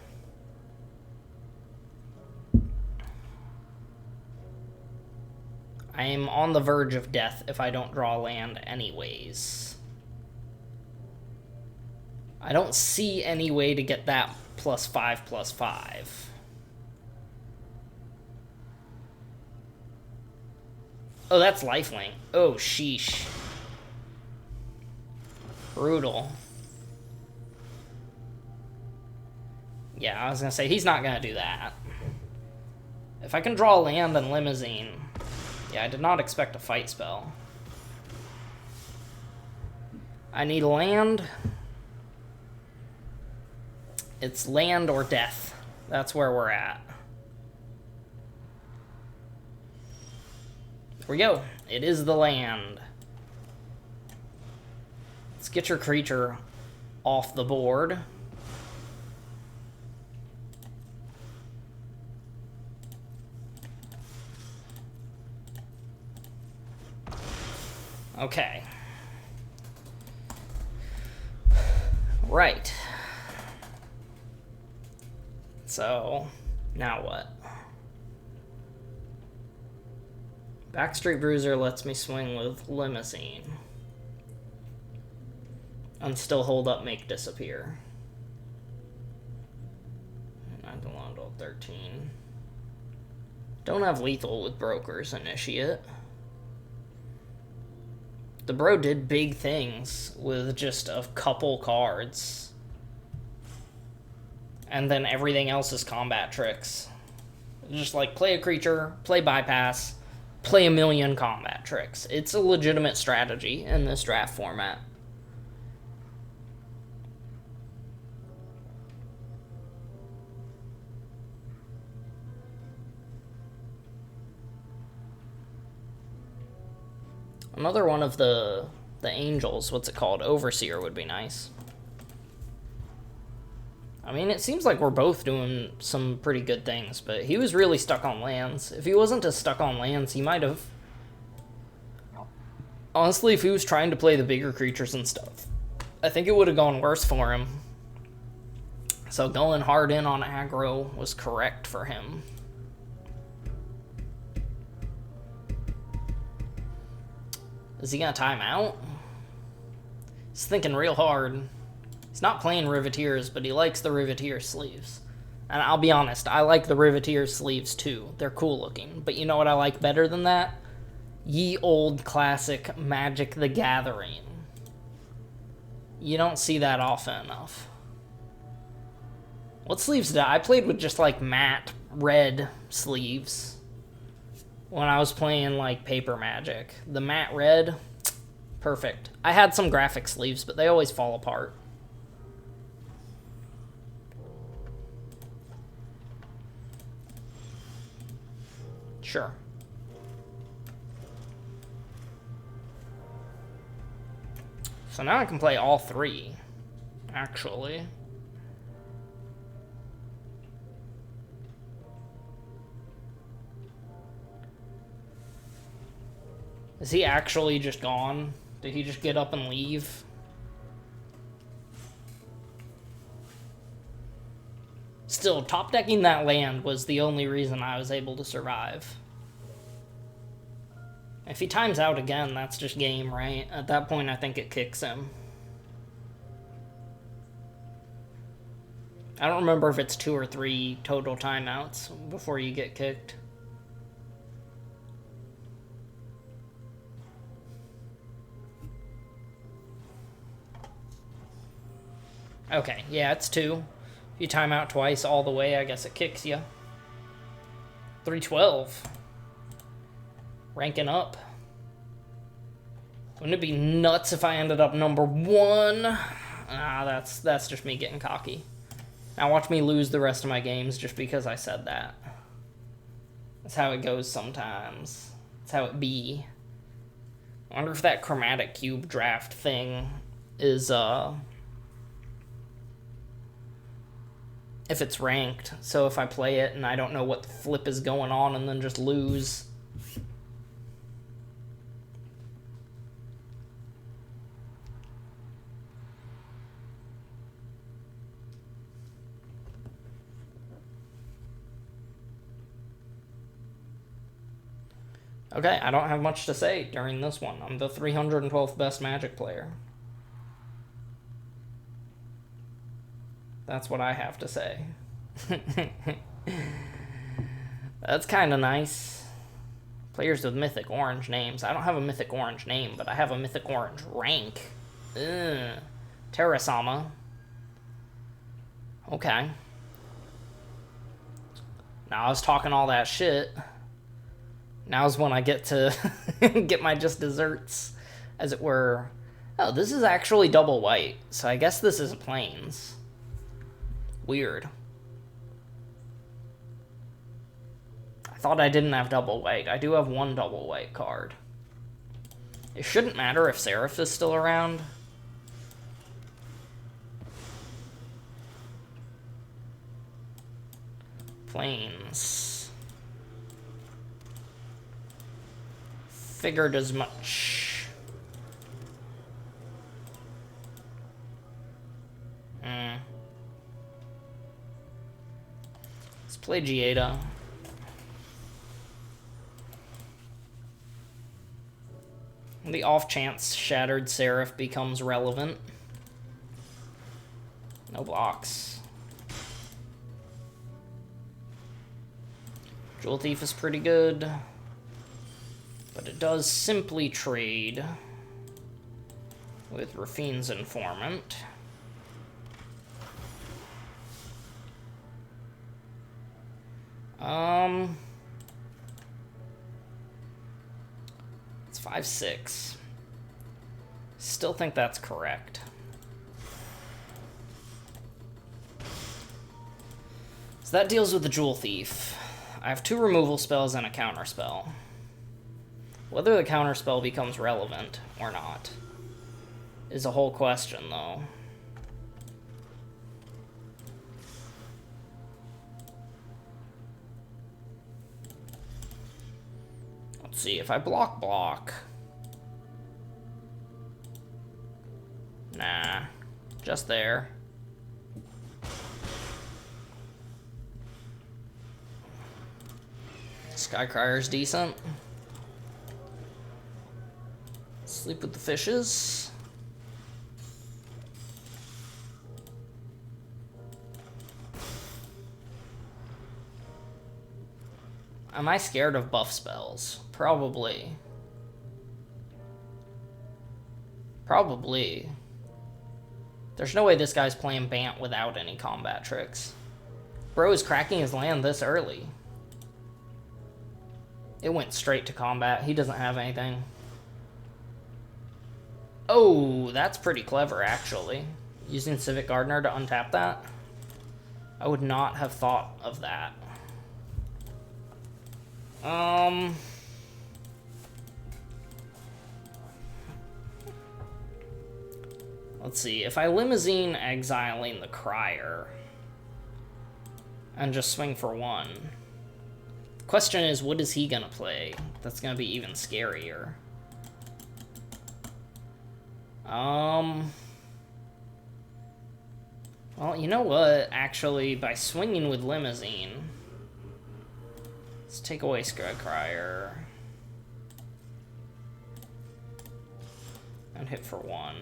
I am on the verge of death if I don't draw land anyways. I don't see any way to get that +5/+5. Oh, that's lifelink. Oh, sheesh. Brutal. Yeah, I was gonna say, he's not gonna do that. If I can draw land and Limousine... Yeah, I did not expect a fight spell. I need land. It's land or death. That's where we're at. Here we go. It is the land. Let's get your creature off the board. Okay. Right. So, now what? Backstreet Bruiser lets me swing with Limousine. And still hold up, make disappear. 9 to 11, 12, 13. Don't have lethal with Broker's Initiate. The bro did big things with just a couple cards. And then everything else is combat tricks. Just like play a creature, play bypass, play a million combat tricks. It's a legitimate strategy in this draft format. Another one of the angels, what's it called? Overseer would be nice. I mean, it seems like we're both doing some pretty good things, but he was really stuck on lands. If he wasn't as stuck on lands, he might have. Honestly, if he was trying to play the bigger creatures and stuff, I think it would have gone worse for him. So going hard in on aggro was correct for him. Is he gonna time out? He's thinking real hard. He's not playing Riveteers, but he likes the Riveteer sleeves. And I'll be honest, I like the Riveteer sleeves too. They're cool looking. But you know what I like better than that? Ye old classic Magic the Gathering. You don't see that often enough. What sleeves did I played with just like matte red sleeves. When I was playing, like, Paper Magic. The matte red, perfect. I had some graphic sleeves, but they always fall apart. Sure. So now I can play all three, actually. Is he actually just gone? Did he just get up and leave? Still, top decking that land was the only reason I was able to survive. If he times out again, that's just game, right? At that point, I think it kicks him. I don't remember if it's 2 or 3 total timeouts before you get kicked. Okay, yeah, it's 2. If you time out twice all the way, I guess it kicks you. 312. Ranking up. Wouldn't it be nuts if I ended up number 1? Ah, that's just me getting cocky. Now watch me lose the rest of my games just because I said that. That's how it goes sometimes. That's how it be. I wonder if that chromatic cube draft thing is, if it's ranked. So if I play it and I don't know what the flip is going on and then just lose. Okay, I don't have much to say during this one. I'm the 312th best Magic player. That's what I have to say. That's kind of nice. Players with Mythic orange names. I don't have a Mythic orange name, but I have a Mythic orange rank. Ugh. Terrasama. Okay. Now I was talking all that shit. Now's when I get to get my just desserts, as it were. Oh, this is actually double white, so I guess this is a plains. Weird. I thought I didn't have double white. I do have 1 double white card. It shouldn't matter if Seraph is still around. Plains. Figured as much. Let's play Giada. The off chance Shattered Seraph becomes relevant. No blocks. Jewel Thief is pretty good, but it does simply trade with Rafine's Informant. It's 5/6. Still think that's correct. So that deals with the Jewel Thief. I have 2 removal spells and a counter spell. Whether the counter spell becomes relevant or not is a whole question, though. Let's see, if I block... Nah, just there. Skycryer's decent. Sleep with the Fishes. Am I scared of buff spells? Probably. Probably. There's no way this guy's playing Bant without any combat tricks. Bro is cracking his land this early. It went straight to combat. He doesn't have anything. Oh, that's pretty clever, actually. Using Civic Gardener to untap that. I would not have thought of that. Let's see. If I Limousine exiling the Crier and just swing for 1... Question is, what is he gonna play? That's gonna be even scarier. Well, you know what? Actually, by swinging with Limousine, let's take away Skycryer and hit for 1.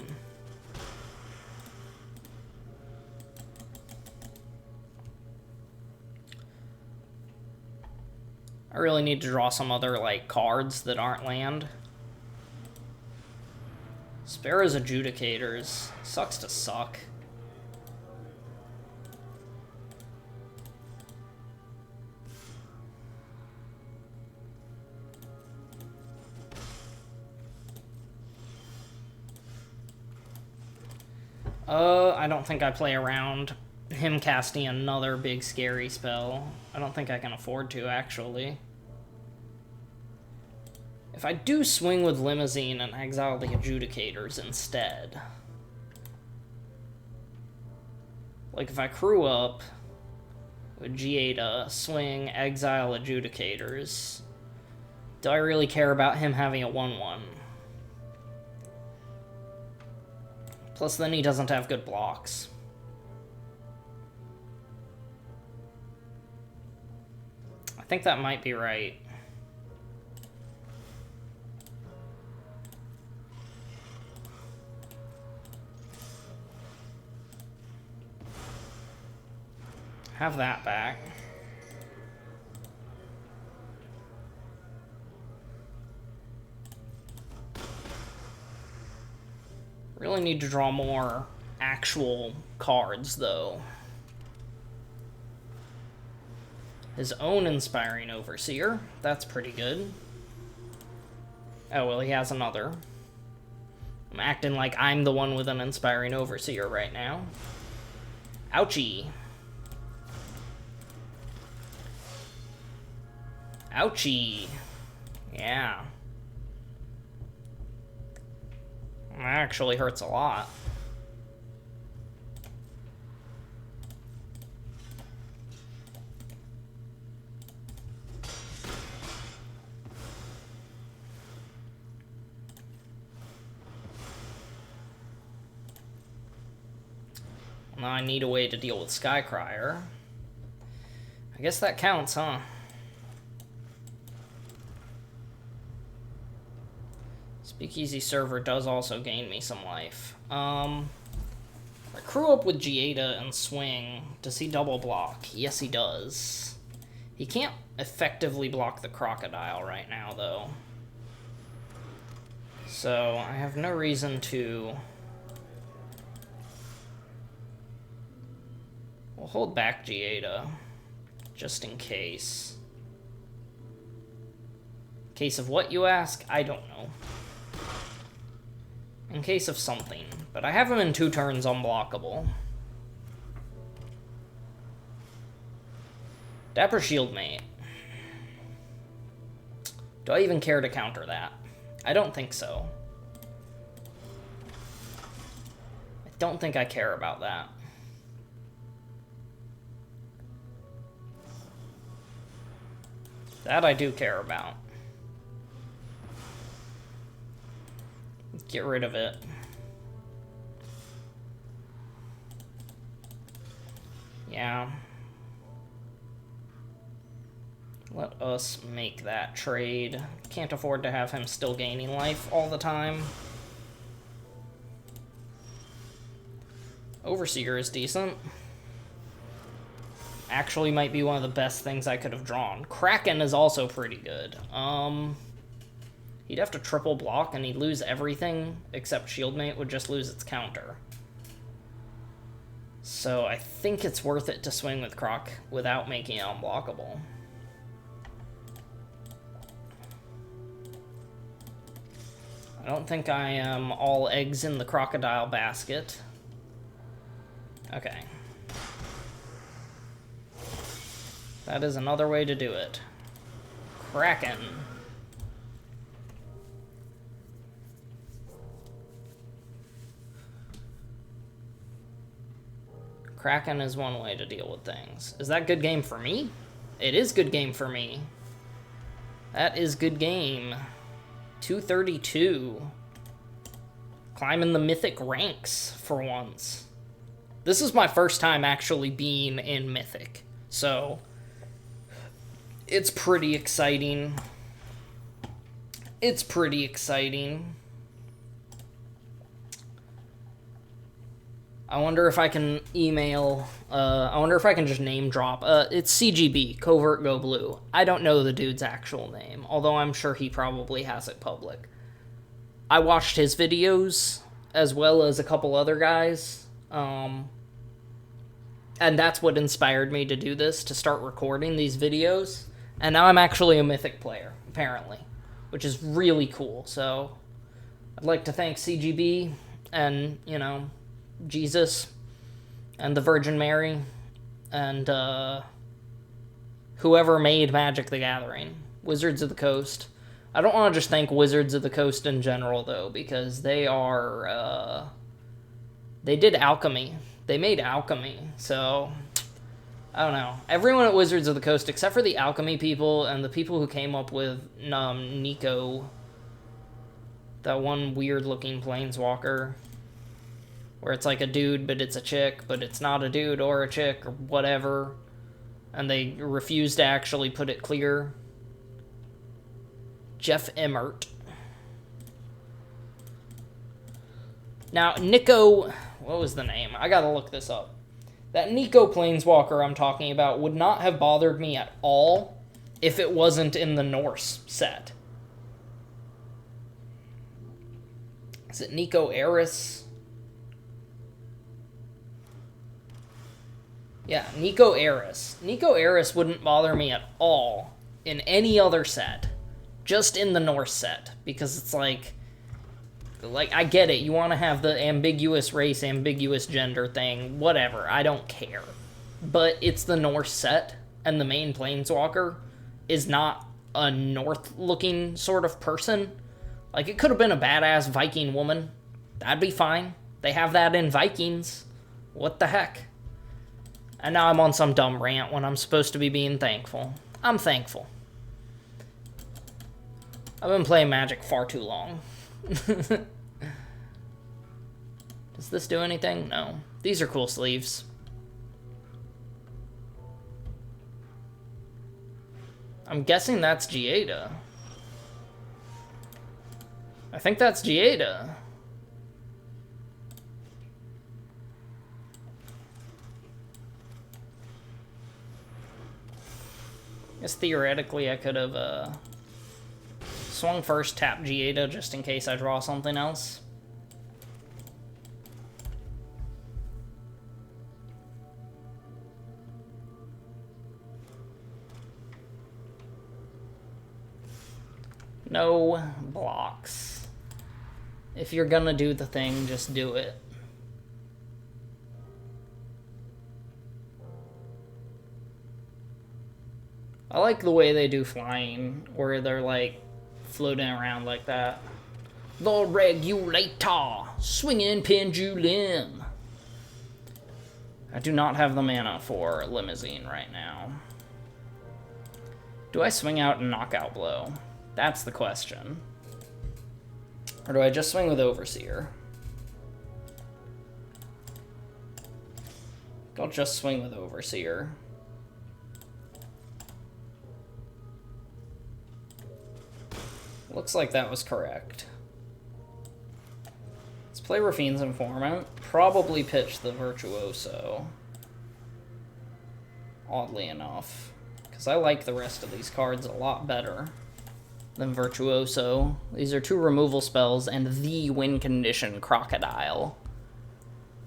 I really need to draw some other, like, cards that aren't land. Sparrow's Adjudicators. Sucks to suck. I don't think I play around him casting another big scary spell. I don't think I can afford to, actually. If I do swing with Limousine and exile the Adjudicators instead. Like if I crew up with G8, swing, exile Adjudicators. Do I really care about him having a 1/1? Plus then he doesn't have good blocks. I think that might be right. Have that back. Really need to draw more actual cards, though. His own Inspiring Overseer. That's pretty good. Oh, well, he has another. I'm acting like I'm the one with an Inspiring Overseer right now. Ouchie. Ouchie. Yeah. That actually hurts a lot. Now I need a way to deal with Skycryer. I guess that counts, huh? Speakeasy Server does also gain me some life. I crew up with Giada and swing. Does he double block? Yes, he does. He can't effectively block the crocodile right now, though. So I have no reason to... We'll hold back Giada, just in case. Case of what, you ask? I don't know. In case of something. But I have him in 2 turns unblockable. Dapper Shieldmate. Do I even care to counter that? I don't think so. I don't think I care about that. That I do care about. Get rid of it. Yeah. Let us make that trade. Can't afford to have him still gaining life all the time. Overseer is decent. Actually might be one of the best things I could have drawn. Kraken is also pretty good. He'd have to triple block and he'd lose everything except Shieldmate would just lose its counter. So I think it's worth it to swing with Croc without making it unblockable. I don't think I am all eggs in the crocodile basket. Okay. That is another way to do it. Kraken. Kraken is one way to deal with things. Is that good game for me? It is good game for me. That is good game. 232. Climbing the Mythic ranks for once. This is my first time actually being in Mythic, so it's pretty exciting. It's pretty exciting. I wonder if I can email, I wonder if I can just name drop. It's CGB, Covert Go Blue. I don't know the dude's actual name, although I'm sure he probably has it public. I watched his videos, as well as a couple other guys, and that's what inspired me to do this, to start recording these videos. And now I'm actually a Mythic player, apparently, which is really cool. So I'd like to thank CGB and, you know, Jesus and the Virgin Mary and whoever made Magic the Gathering. Wizards of the Coast. I don't want to just thank Wizards of the Coast in general, though, because they are... they did alchemy. They made alchemy, so... I don't know. Everyone at Wizards of the Coast, except for the alchemy people and the people who came up with Nico, that one weird-looking planeswalker, where it's like a dude, but it's a chick, but it's not a dude or a chick or whatever, and they refuse to actually put it clear. Jeff Emmert. Now, Nico... What was the name? I gotta look this up. That Nico Planeswalker I'm talking about would not have bothered me at all if it wasn't in the Norse set. Is it Nico Eris? Yeah, Nico Eris. Nico Eris wouldn't bother me at all in any other set. Just in the Norse set. Because it's like, I get it. You want to have the ambiguous race, ambiguous gender thing. Whatever. I don't care. But it's the Norse set, and the main Planeswalker is not a North-looking sort of person. Like, it could have been a badass Viking woman. That'd be fine. They have that in Vikings. What the heck? And now I'm on some dumb rant when I'm supposed to be being thankful. I'm thankful. I've been playing Magic far too long. Does this do anything? No. These are cool sleeves. I'm guessing that's Giada. I think that's Giada. guess theoretically I could have swung first, tapped Giada just in case I draw something else. No blocks. If you're gonna do the thing, just do it. I like the way they do flying, where they're like floating around like that. The regulator, swinging pendulum. I do not have the mana for Limousine right now. Do I swing out and knockout blow? That's the question. Or do I just swing with Overseer? I'll just swing with Overseer. Looks like that was correct. Let's play Rafine's Informant. Probably pitch the Virtuoso. Oddly enough. Because I like the rest of these cards a lot better than Virtuoso. These are 2 removal spells and the win condition, Crocodile.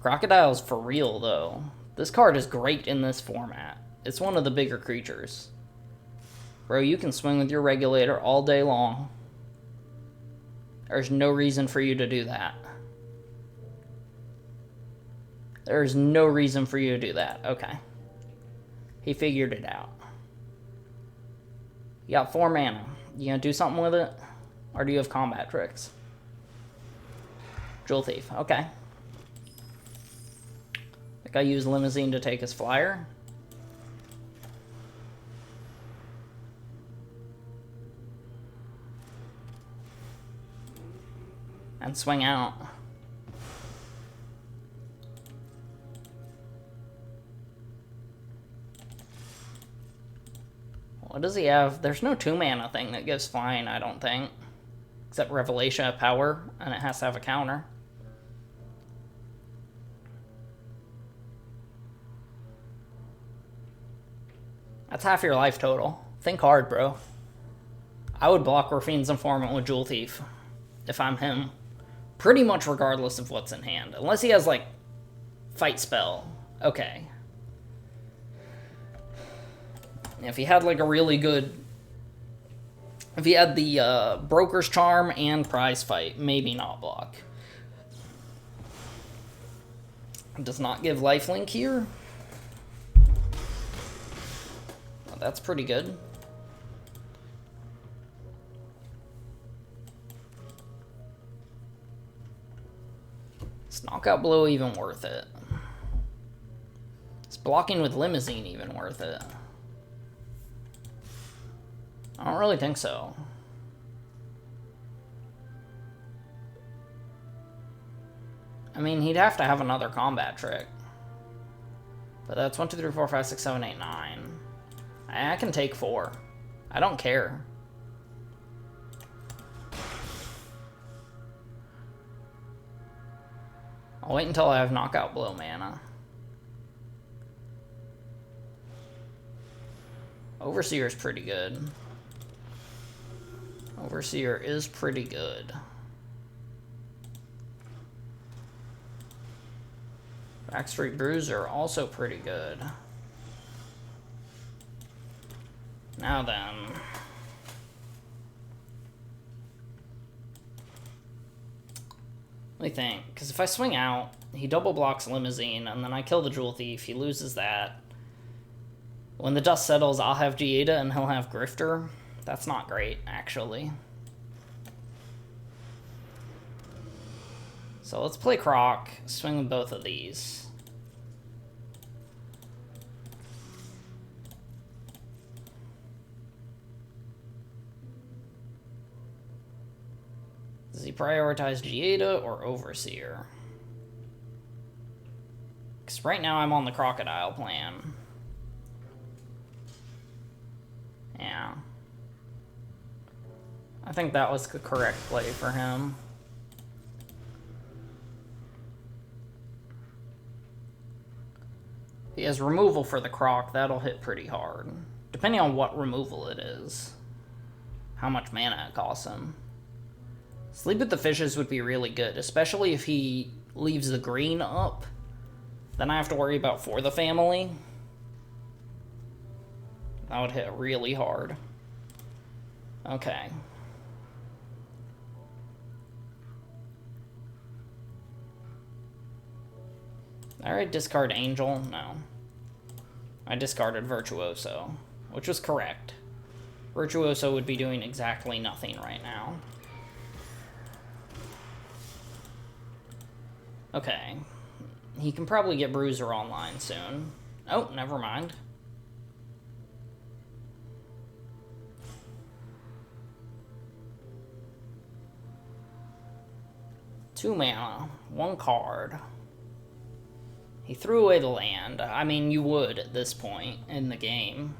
Crocodile's for real, though. This card is great in this format. It's one of the bigger creatures. Bro, you can swing with your Regulator all day long. There's no reason for you to do that. There's no reason for you to do that. Okay. He figured it out. You got 4 mana. You gonna do something with it? Or do you have combat tricks? Jewel Thief. Okay. I think I use Limousine to take his flyer. And swing out. What does he have? There's no 2 mana thing that gives flying, I don't think. Except Revelation of Power, and it has to have a counter. That's half your life total. Think hard, bro. I would block Rafine's Informant with Jewel Thief if I'm him. Pretty much regardless of what's in hand. Unless he has, like, Fight Spell. Okay. If he had, like, a really good... If he had the Broker's Charm and Prize Fight, maybe not block. Does not give lifelink here. Oh, that's pretty good. Is knockout blow even worth it? Is blocking with Limousine even worth it? I don't really think so. I mean, he'd have to have another combat trick. But that's 1, 2, 3, 4, 5, 6, 7, 8, 9. I can take 4. I don't care. I'll wait until I have knockout blow mana. Overseer is pretty good. Overseer is pretty good. Backstreet Bruiser, also pretty good. Now then. Let me think, because if I swing out, he double blocks Limousine, and then I kill the Jewel Thief, he loses that. When the dust settles, I'll have Giada and he'll have Grifter. That's not great, actually. So let's play Croc, swing with both of these. Does he prioritize Giada or Overseer? Because right now I'm on the Crocodile plan. Yeah. I think that was the correct play for him. He has removal for the Croc. That'll hit pretty hard. Depending on what removal it is. How much mana it costs him. Sleep with the Fishes would be really good, especially if he leaves the green up. Then I have to worry about For the Family. That would hit really hard. Okay. Alright, discard Angel. No. I discarded Virtuoso, which was correct. Virtuoso would be doing exactly nothing right now. Okay. He can probably get Bruiser online soon. Oh, never mind. Two mana, one card. He threw away the land. I mean, you would at this point in the game.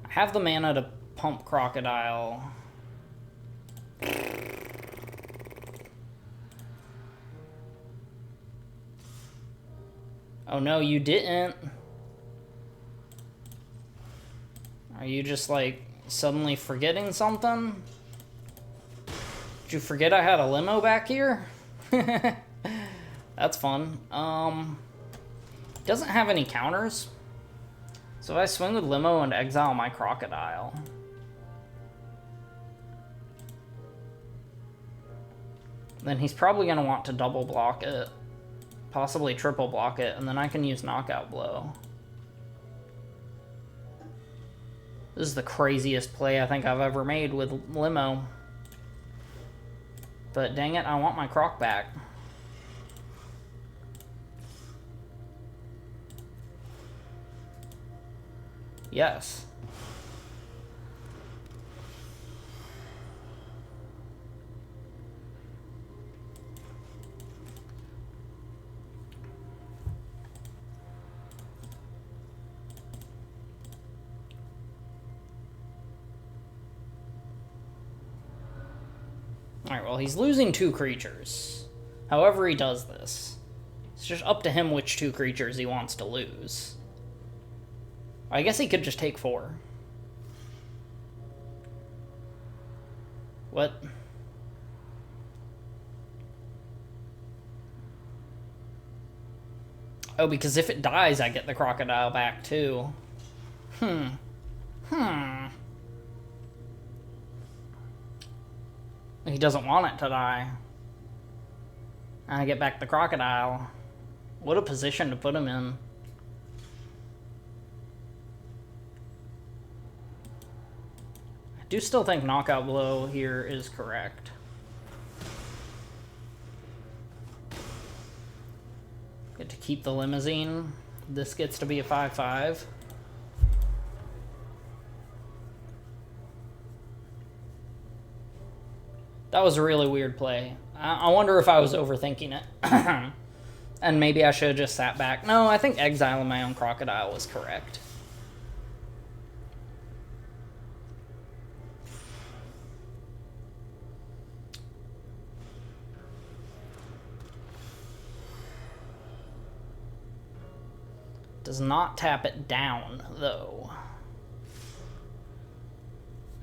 I have the mana to pump Crocodile. Oh no, you didn't. Are you just, like, suddenly forgetting something? Did you forget I had a limo back here? That's fun. Doesn't have any counters. So if I swing with Limo and exile my Crocodile. Then he's probably going to want to double block it. Possibly triple block it, and then I can use Knockout Blow. This is the craziest play I think I've ever made with Limo. But dang it, I want my Croc back. Yes. Alright, well, he's losing 2 creatures. However he does this. It's just up to him which 2 creatures he wants to lose. I guess he could just take 4. What? Oh, because if it dies, I get the Crocodile back, too. He doesn't want it to die. And I get back the Crocodile. What a position to put him in. I do still think Knockout Blow here is correct. Get to keep the Limousine. This gets to be a 5/5. That was a really weird play. I wonder if I was overthinking it. And maybe I should have just sat back. No, I think exiling my own Crocodile was correct. Does not tap it down, though.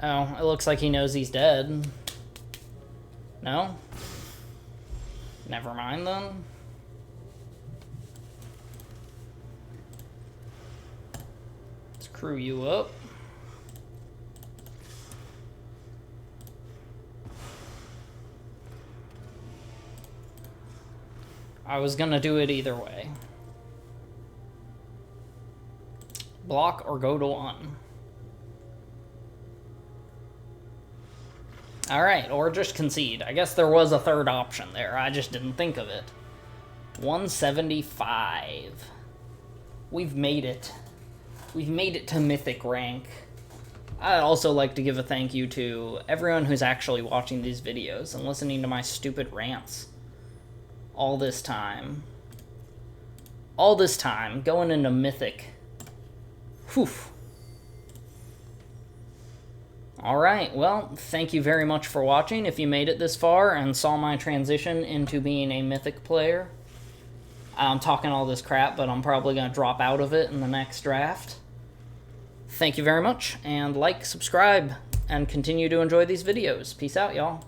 Oh, it looks like he knows he's dead. No? Never mind, then. Screw you up. I was gonna do it either way. Block or go to 1. Alright, or just concede. I guess there was a third option there. I just didn't think of it. 175. We've made it. We've made it to Mythic rank. I'd also like to give a thank you to everyone who's actually watching these videos and listening to my stupid rants. All this time. All this time, going into Mythic. Whew. Alright, well, thank you very much for watching if you made it this far and saw my transition into being a Mythic player. I'm talking all this crap, but I'm probably going to drop out of it in the next draft. thank you very much, and like, subscribe, and continue to enjoy these videos. Peace out, y'all.